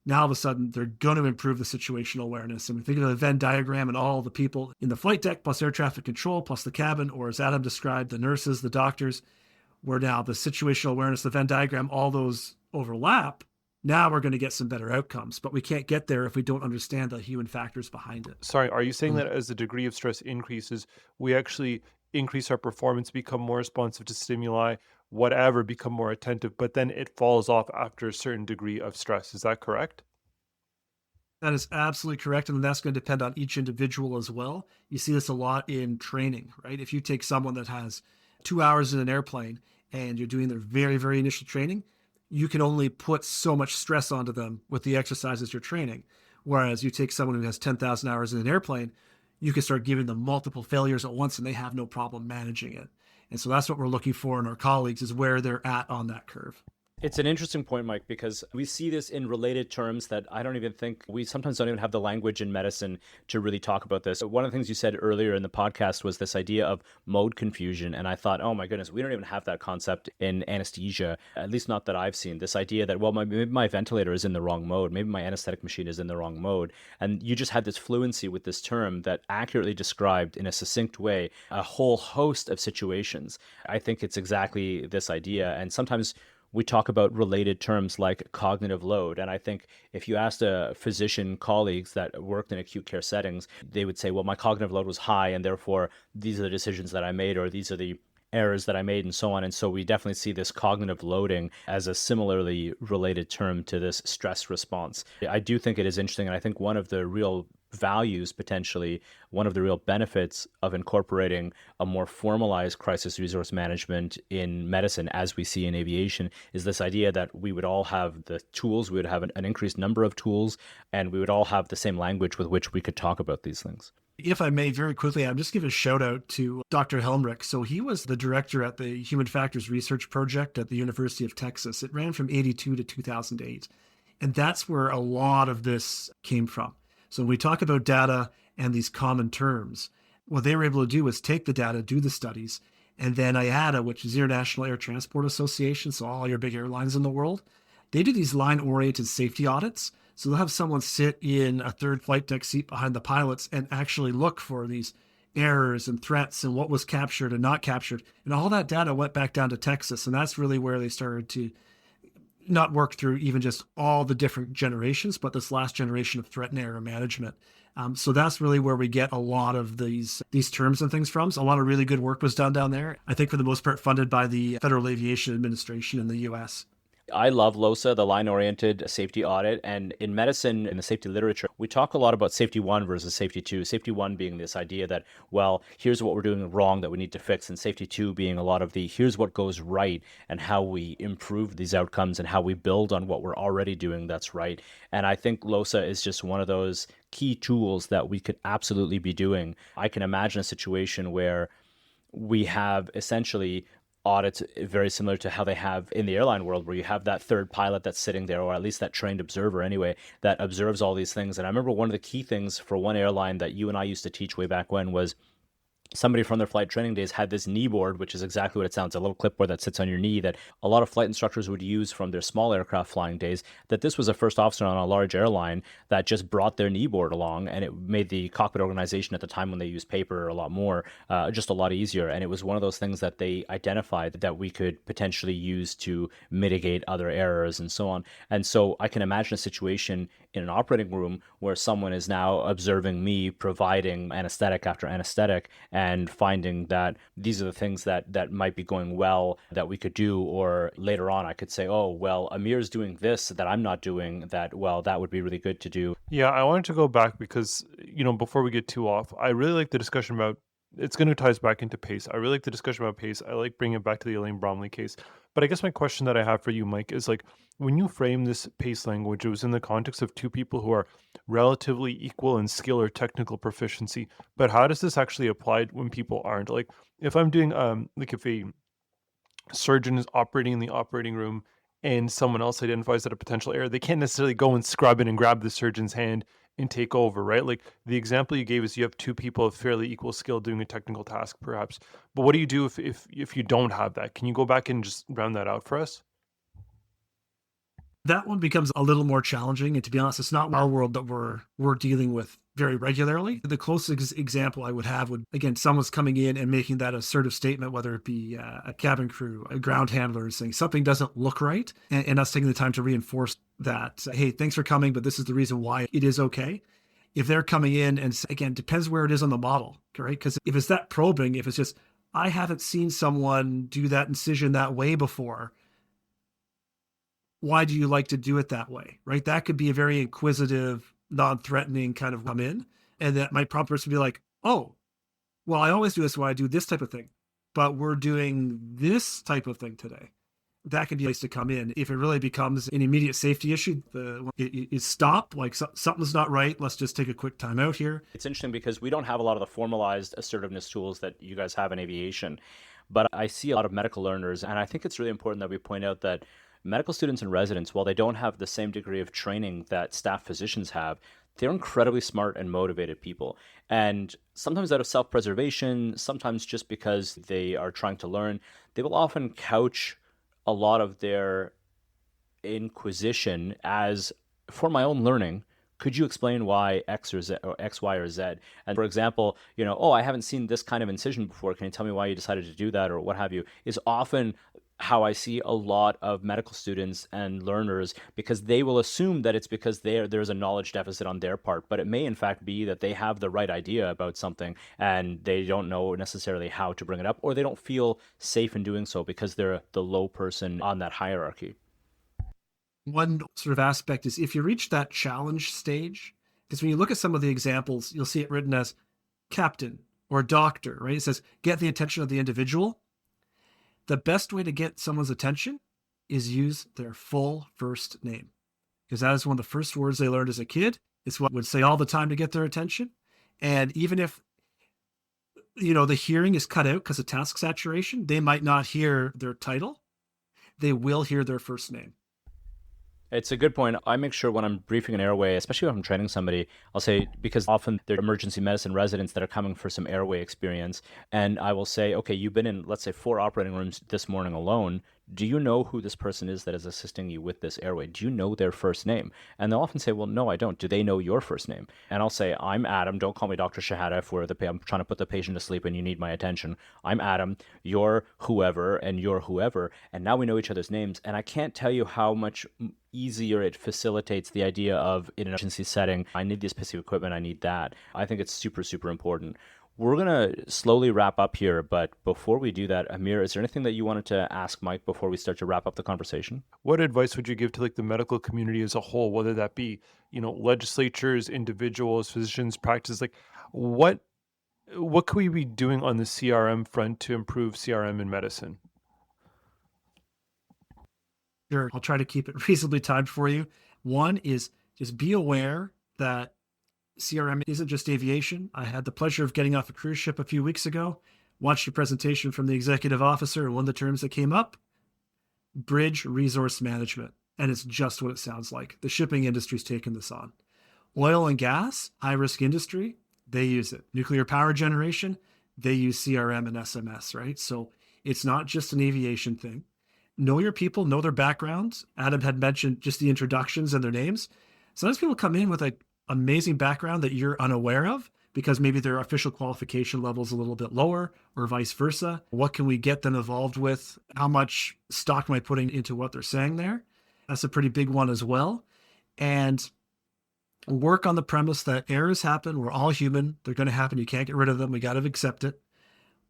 now all of a sudden they're going to improve the situational awareness. And we think of the Venn diagram and all the people in the flight deck plus air traffic control plus the cabin, or as Adam described, the nurses, the doctors, where now the situational awareness, the Venn diagram, all those overlap. Now we're going to get some better outcomes, but we can't get there if we don't understand the human factors behind it. Sorry, are you saying that as the degree of stress increases, we actually increase our performance, become more responsive to stimuli, whatever, become more attentive, but then it falls off after a certain degree of stress? Is that correct? That is absolutely correct. And that's going to depend on each individual as well. You see this a lot in training, right? If you take someone that has 2 hours in an airplane and you're doing their very, very initial training, you can only put so much stress onto them with the exercises you're training. Whereas you take someone who has 10,000 hours in an airplane, you can start giving them multiple failures at once and they have no problem managing it. And so that's what we're looking for in our colleagues, is where they're at on that curve. It's an interesting point, Mike, because we see this in related terms that I don't even think we sometimes don't even have the language in medicine to really talk about this. One of the things you said earlier in the podcast was this idea of mode confusion. And I thought, oh my goodness, we don't even have that concept in anesthesia, at least not that I've seen. This idea that, well, maybe my ventilator is in the wrong mode. Maybe my anesthetic machine is in the wrong mode. And you just had this fluency with this term that accurately described in a succinct way a whole host of situations. I think it's exactly this idea. And sometimes we talk about related terms like cognitive load. And I think if you asked a physician colleagues that worked in acute care settings, they would say, well, my cognitive load was high, and therefore these are the decisions that I made, or these are the errors that I made, and so on. And so we definitely see this cognitive loading as a similarly related term to this stress response. I do think it is interesting. And I think one of the real values, potentially one of the real benefits of incorporating a more formalized crisis resource management in medicine, as we see in aviation, is this idea that we would all have the tools, we would have an increased number of tools, and we would all have the same language with which we could talk about these things. If I may, very quickly, I'm just give a shout out to Dr. Helmrich. So he was the director at the Human Factors Research Project at the University of Texas. It ran from 82 to 2008. And that's where a lot of this came from. So when we talk about data and these common terms, what they were able to do was take the data, do the studies, and then IATA, which is International Air Transport Association, so all your big airlines in the world, they do these line-oriented safety audits. So they'll have someone sit in a third flight deck seat behind the pilots and actually look for these errors and threats and what was captured and not captured. And all that data went back down to Texas. And that's really where they started to not worked through even just all the different generations, but this last generation of threat and error management. So that's really where we get a lot of these terms and things from. So a lot of really good work was done down there. I think for the most part funded by the Federal Aviation Administration in the U.S. I love LOSA, the line-oriented safety audit. And in medicine, in the safety literature, we talk a lot about safety one versus safety two. Safety one being this idea that, well, here's what we're doing wrong that we need to fix. And safety two being a lot of the here's what goes right and how we improve these outcomes and how we build on what we're already doing that's right. And I think LOSA is just one of those key tools that we could absolutely be doing. I can imagine a situation where we have essentially audits very similar to how they have in the airline world, where you have that third pilot that's sitting there, or at least that trained observer anyway, that observes all these things. And I remember one of the key things for one airline that you and I used to teach way back when was somebody from their flight training days had this knee board, which is exactly what it sounds, a little clipboard that sits on your knee that a lot of flight instructors would use from their small aircraft flying days, that this was a first officer on a large airline that just brought their knee board along, and it made the cockpit organization at the time when they used paper a lot more, just a lot easier. And it was one of those things that they identified that we could potentially use to mitigate other errors and so on. And so I can imagine a situation in an operating room where someone is now observing me providing anesthetic after anesthetic and finding that these are the things that might be going well that we could do. Or later on, I could say, oh, well, Amir's doing this that I'm not doing that. Well, that would be really good to do. Yeah, I wanted to go back because, before we get too off, I really like the discussion about, it's going to tie us back into PACE. I really like the discussion about PACE. I like bringing it back to the Elaine Bromley case. But I guess my question that I have for you, Mike, is like, when you frame this PACE language, it was in the context of two people who are relatively equal in skill or technical proficiency. But how does this actually apply when people aren't? Like, if I'm doing, if a surgeon is operating in the operating room and someone else identifies that a potential error, they can't necessarily go and scrub in and grab the surgeon's hand and take over, right? Like the example you gave is you have two people of fairly equal skill doing a technical task, perhaps. But what do you do if you don't have that? Can you go back and just round that out for us? That one becomes a little more challenging. And to be honest, it's not our world that we're dealing with very regularly. The closest example I would have would, again, someone's coming in and making that assertive statement, whether it be a cabin crew, a ground handler, saying something doesn't look right, and us taking the time to reinforce that, hey, thanks for coming, but this is the reason why it is okay. If they're coming in and, again, depends where it is on the model, right? Because if it's that probing, if it's just, I haven't seen someone do that incision that way before, why do you like to do it that way, right? That could be a very inquisitive, non-threatening kind of come in. And that might prompt person to be like, oh, well, I always do this when I do this type of thing, but we're doing this type of thing today. That could be a place to come in. If it really becomes an immediate safety issue, it stop, like something's not right. Let's just take a quick time out here. It's interesting because we don't have a lot of the formalized assertiveness tools that you guys have in aviation, but I see a lot of medical learners, and I think it's really important that we point out that medical students and residents, while they don't have the same degree of training that staff physicians have, they're incredibly smart and motivated people. And sometimes out of self-preservation, sometimes just because they are trying to learn, they will often couch a lot of their inquisition as, for my own learning, could you explain why X or Z or X, Y, or Z? And for example, oh, I haven't seen this kind of incision before. Can you tell me why you decided to do that or what have you? Is often how I see a lot of medical students and learners, because they will assume that it's because there's a knowledge deficit on their part, but it may in fact be that they have the right idea about something and they don't know necessarily how to bring it up, or they don't feel safe in doing so because they're the low person on that hierarchy. One sort of aspect is if you reach that challenge stage, because when you look at some of the examples, you'll see it written as captain or doctor, right? It says, get the attention of the individual. The best way to get someone's attention is use their full first name, because that is one of the first words they learned as a kid. It's what would say all the time to get their attention. And even if, the hearing is cut out because of task saturation, they might not hear their title. They will hear their first name. It's a good point. I make sure when I'm briefing an airway, especially when I'm training somebody, I'll say, because often they're emergency medicine residents that are coming for some airway experience. And I will say, okay, you've been in, let's say, 4 operating rooms this morning alone. do you know who this person is that is assisting you with this airway? Do you know their first name? And they'll often say, well, no, I don't. Do they know your first name? And I'll say, I'm Adam. Don't call me Dr. Shahada if I'm trying to put the patient to sleep and you need my attention. I'm Adam. You're whoever and you're whoever. And now we know each other's names. And I can't tell you how much easier it facilitates the idea of, in an emergency setting, I need this piece of equipment, I need that. I think it's super, super important. We're going to slowly wrap up here, but before we do that, Amir, is there anything that you wanted to ask Mike before we start to wrap up the conversation? What advice would you give to like the medical community as a whole, whether that be, legislatures, individuals, physicians, practices, like what could we be doing on the CRM front to improve CRM in medicine? Sure, I'll try to keep it reasonably timed for you. One is just be aware that CRM isn't just aviation. I had the pleasure of getting off a cruise ship a few weeks ago, watched a presentation from the executive officer, and one of the terms that came up, bridge resource management. And it's just what it sounds like. The shipping industry's taken this on. Oil and gas, high-risk industry, they use it. Nuclear power generation, they use CRM and SMS, right? So it's not just an aviation thing. Know your people, know their backgrounds. Adam had mentioned just the introductions and their names. Sometimes people come in with an amazing background that you're unaware of because maybe their official qualification level is a little bit lower or vice versa. What can we get them involved with? How much stock am I putting into what they're saying there? That's a pretty big one as well. And work on the premise that errors happen. We're all human. They're going to happen. You can't get rid of them. We got to accept it.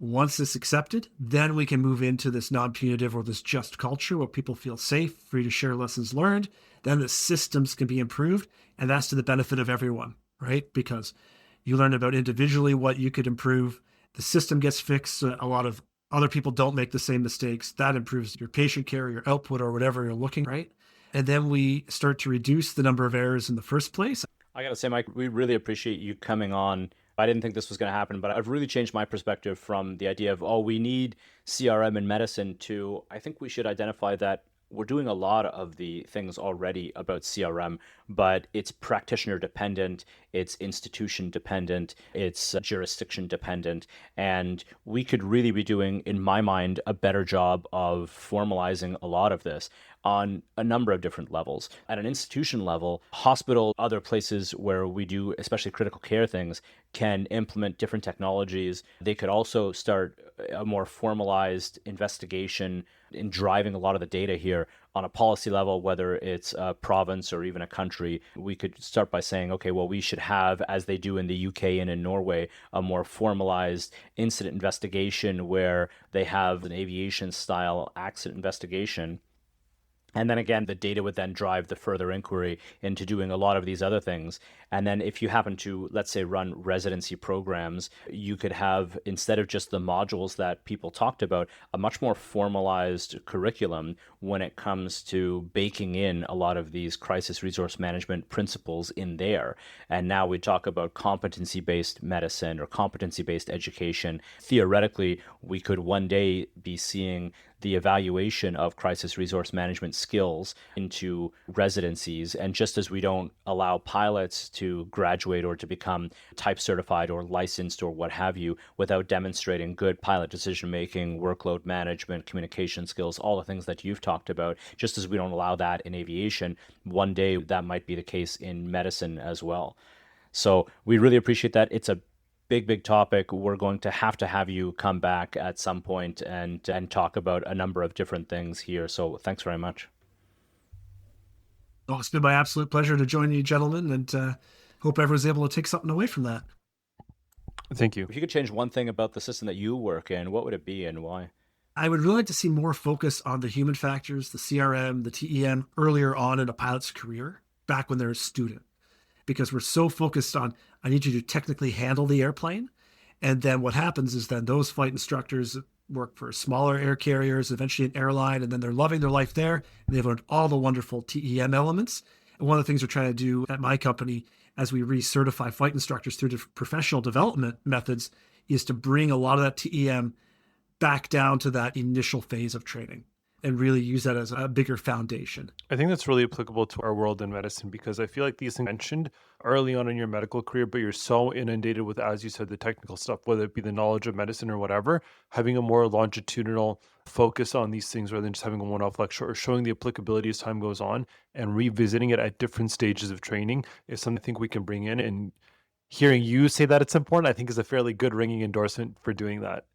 Once it's accepted, then we can move into this non-punitive or this just culture where people feel safe, free to share lessons learned. Then the systems can be improved, and that's to the benefit of everyone, right? Because you learn about individually what you could improve. The system gets fixed. So a lot of other people don't make the same mistakes. That improves your patient care, your output, or whatever you're looking, right? And then we start to reduce the number of errors in the first place. I got to say, Mike, we really appreciate you coming on. I didn't think this was going to happen, but I've really changed my perspective from the idea of, we need CRM in medicine to, I think we should identify that we're doing a lot of the things already about CRM, but it's practitioner dependent, it's institution dependent, it's jurisdiction dependent. And we could really be doing, in my mind, a better job of formalizing a lot of this on a number of different levels. At an institution level, hospital, other places where we do especially critical care things, can implement different technologies. They could also start a more formalized investigation in driving a lot of the data here on a policy level, whether it's a province or even a country. We could start by saying, okay, well, we should have, as they do in the UK and in Norway, a more formalized incident investigation where they have an aviation style accident investigation. And then again, the data would then drive the further inquiry into doing a lot of these other things. And then if you happen to, let's say, run residency programs, you could have, instead of just the modules that people talked about, a much more formalized curriculum when it comes to baking in a lot of these crisis resource management principles in there. And now we talk about competency-based medicine or competency-based education. Theoretically, we could one day be seeing the evaluation of crisis resource management skills into residencies. And just as we don't allow pilots to graduate or to become type certified or licensed or what have you without demonstrating good pilot decision making, workload management, communication skills, all the things that you've talked about, just as we don't allow that in aviation, one day that might be the case in medicine as well. So we really appreciate that. It's a big topic. We're going to have you come back at some point and talk about a number of different things here. So thanks very much. Oh, it's been my absolute pleasure to join you, gentlemen, and hope everyone's able to take something away from that. Thank you. If you could change one thing about the system that you work in, what would it be and why? I would really like to see more focus on the human factors, the CRM, the TEM, earlier on in a pilot's career, back when they're a student. Because we're so focused on, I need you to technically handle the airplane. And then what happens is then those flight instructors work for smaller air carriers, eventually an airline, and then they're loving their life there. And they've learned all the wonderful TEM elements. And one of the things we're trying to do at my company as we recertify flight instructors through professional development methods is to bring a lot of that TEM back down to that initial phase of training. and really use that as a bigger foundation. I think that's really applicable to our world in medicine because I feel like these things mentioned early on in your medical career, but you're so inundated with, as you said, the technical stuff, whether it be the knowledge of medicine or whatever, having a more longitudinal focus on these things rather than just having a one-off lecture or showing the applicability as time goes on and revisiting it at different stages of training is something I think we can bring in. And hearing you say that it's important, I think is a fairly good ringing endorsement for doing that.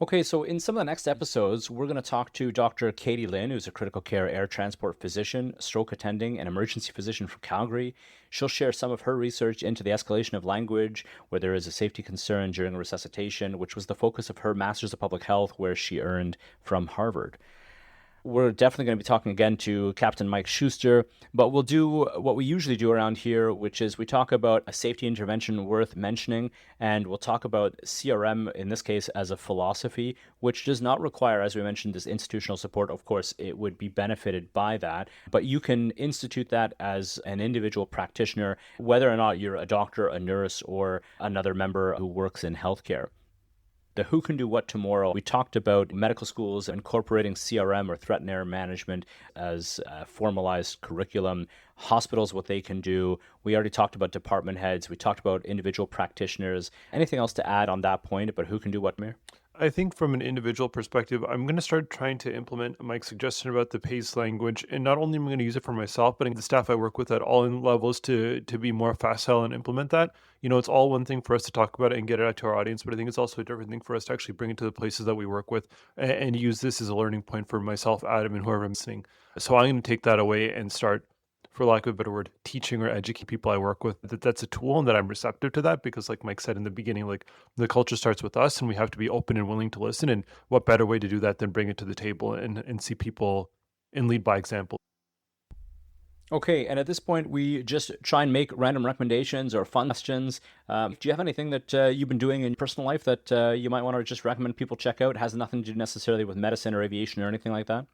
Okay, so in some of the next episodes, we're going to talk to Dr. Katie Lynn, who's a critical care air transport physician, stroke attending, and emergency physician from Calgary. She'll share some of her research into the escalation of language, where there is a safety concern during resuscitation, which was the focus of her Master's of Public Health, where she earned from Harvard. We're definitely going to be talking again to Captain Mike Schuster, but we'll do what we usually do around here, which is we talk about a safety intervention worth mentioning, and we'll talk about CRM, in this case, as a philosophy, which does not require, as we mentioned, this institutional support. Of course, it would be benefited by that, but you can institute that as an individual practitioner, whether or not you're a doctor, a nurse, or another member who works in healthcare. The Who Can Do What Tomorrow, we talked about medical schools incorporating CRM or threat and error management as a formalized curriculum, hospitals, what they can do. We already talked about department heads. We talked about individual practitioners. Anything else to add on that point about who can do what, Mir? I think from an individual perspective, I'm going to start trying to implement Mike's suggestion about the PACE language. And not only am I going to use it for myself, but the staff I work with at all in levels to be more facile and implement that. You know, it's all one thing for us to talk about it and get it out to our audience, but I think it's also a different thing for us to actually bring it to the places that we work with and use this as a learning point for myself, Adam, and whoever I'm listening. So I'm going to take that away and start, for lack of a better word, teaching or educating people I work with that's a tool and that I'm receptive to that because like Mike said in the beginning, like the culture starts with us and we have to be open and willing to listen. And what better way to do that than bring it to the table and see people and lead by example. Okay, and at this point, we just try and make random recommendations or fun questions. Do you have anything that you've been doing in personal life that you might want to just recommend people check out? It has nothing to do necessarily with medicine or aviation or anything like that?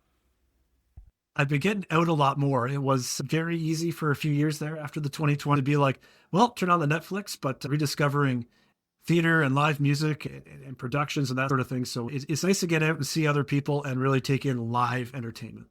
I've been getting out a lot more. It was very easy for a few years there after the 2020 to be like, well, turn on the Netflix, but rediscovering theater and live music and productions and that sort of thing. So it's nice to get out and see other people and really take in live entertainment.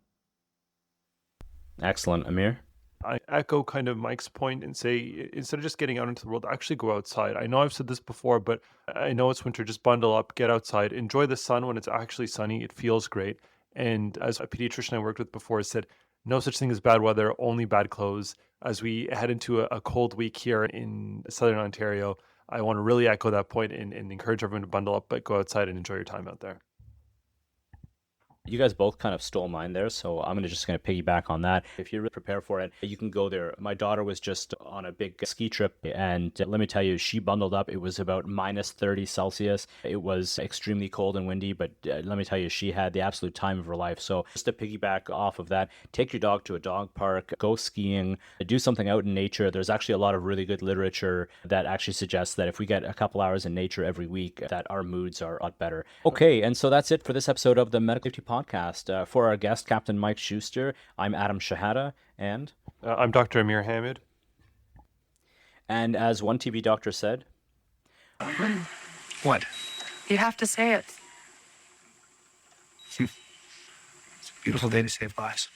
Excellent. Amir? I echo kind of Mike's point and say, instead of just getting out into the world, actually go outside. I know I've said this before, but I know it's winter. Just bundle up, get outside, enjoy the sun when it's actually sunny. It feels great. And as a pediatrician I worked with before said, no such thing as bad weather, only bad clothes. As we head into a cold week here in Southern Ontario, I want to really echo that point and encourage everyone to bundle up, but go outside and enjoy your time out there. You guys both kind of stole mine there, so I'm just going to piggyback on that. If you're really prepared for it, you can go there. My daughter was just on a big ski trip, and let me tell you, she bundled up. It was about minus 30 Celsius. It was extremely cold and windy, but let me tell you, she had the absolute time of her life. So just to piggyback off of that, take your dog to a dog park, go skiing, do something out in nature. There's actually a lot of really good literature that actually suggests that if we get a couple hours in nature every week, that our moods are a lot better. Okay, and so that's it for this episode of the Medical Safety Podcast. For our guest, Captain Mike Schuster, I'm Adam Shahada, and I'm Dr. Amir Hamid. And as one TV doctor said, What? You have to say it. It's a beautiful day to save lives.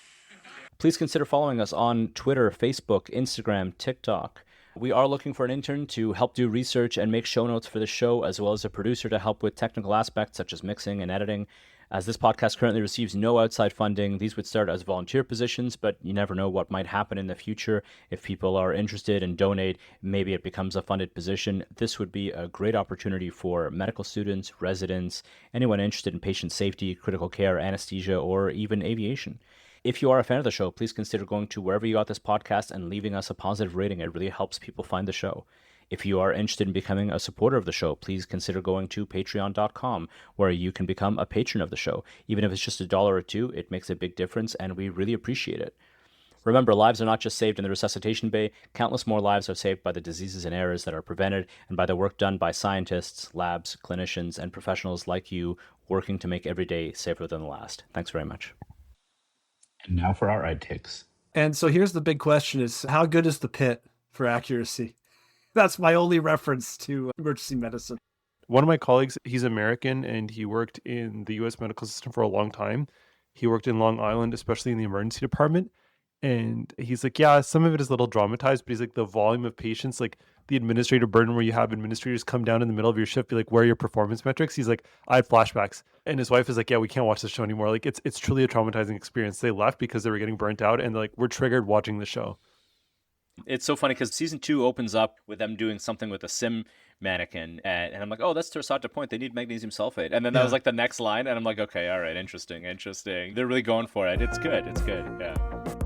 Please consider following us on Twitter, Facebook, Instagram, TikTok. We are looking for an intern to help do research and make show notes for the show, as well as a producer to help with technical aspects such as mixing and editing. As this podcast currently receives no outside funding, these would start as volunteer positions, but you never know what might happen in the future. If people are interested and donate, maybe it becomes a funded position. This would be a great opportunity for medical students, residents, anyone interested in patient safety, critical care, anesthesia, or even aviation. If you are a fan of the show, please consider going to wherever you got this podcast and leaving us a positive rating. It really helps people find the show. If you are interested in becoming a supporter of the show, please consider going to patreon.com, where you can become a patron of the show. Even if it's just $1 or $2, it makes a big difference, and we really appreciate it. Remember, lives are not just saved in the resuscitation bay. Countless more lives are saved by the diseases and errors that are prevented and by the work done by scientists, labs, clinicians, and professionals like you working to make every day safer than the last. Thanks very much. And now for our outtakes. And so here's the big question is, how good is the pit for accuracy? That's my only reference to emergency medicine. One of my colleagues, he's American and he worked in the US medical system for a long time. He worked in Long Island, especially in the emergency department. And he's like, yeah, some of it is a little dramatized, but he's like, the volume of patients, like the administrative burden where you have administrators come down in the middle of your shift, be like, where are your performance metrics? He's like, I had flashbacks. And his wife is like, yeah, we can't watch the show anymore. Like, it's truly a traumatizing experience. They left because they were getting burnt out and like, we're triggered watching the show. It's so funny because season 2 opens up with them doing something with a sim mannequin, and I'm like, oh, that's tersata point. They need magnesium sulfate, and then that was like the next line, and I'm like, okay, all right, interesting. They're really going for it. It's good. Yeah.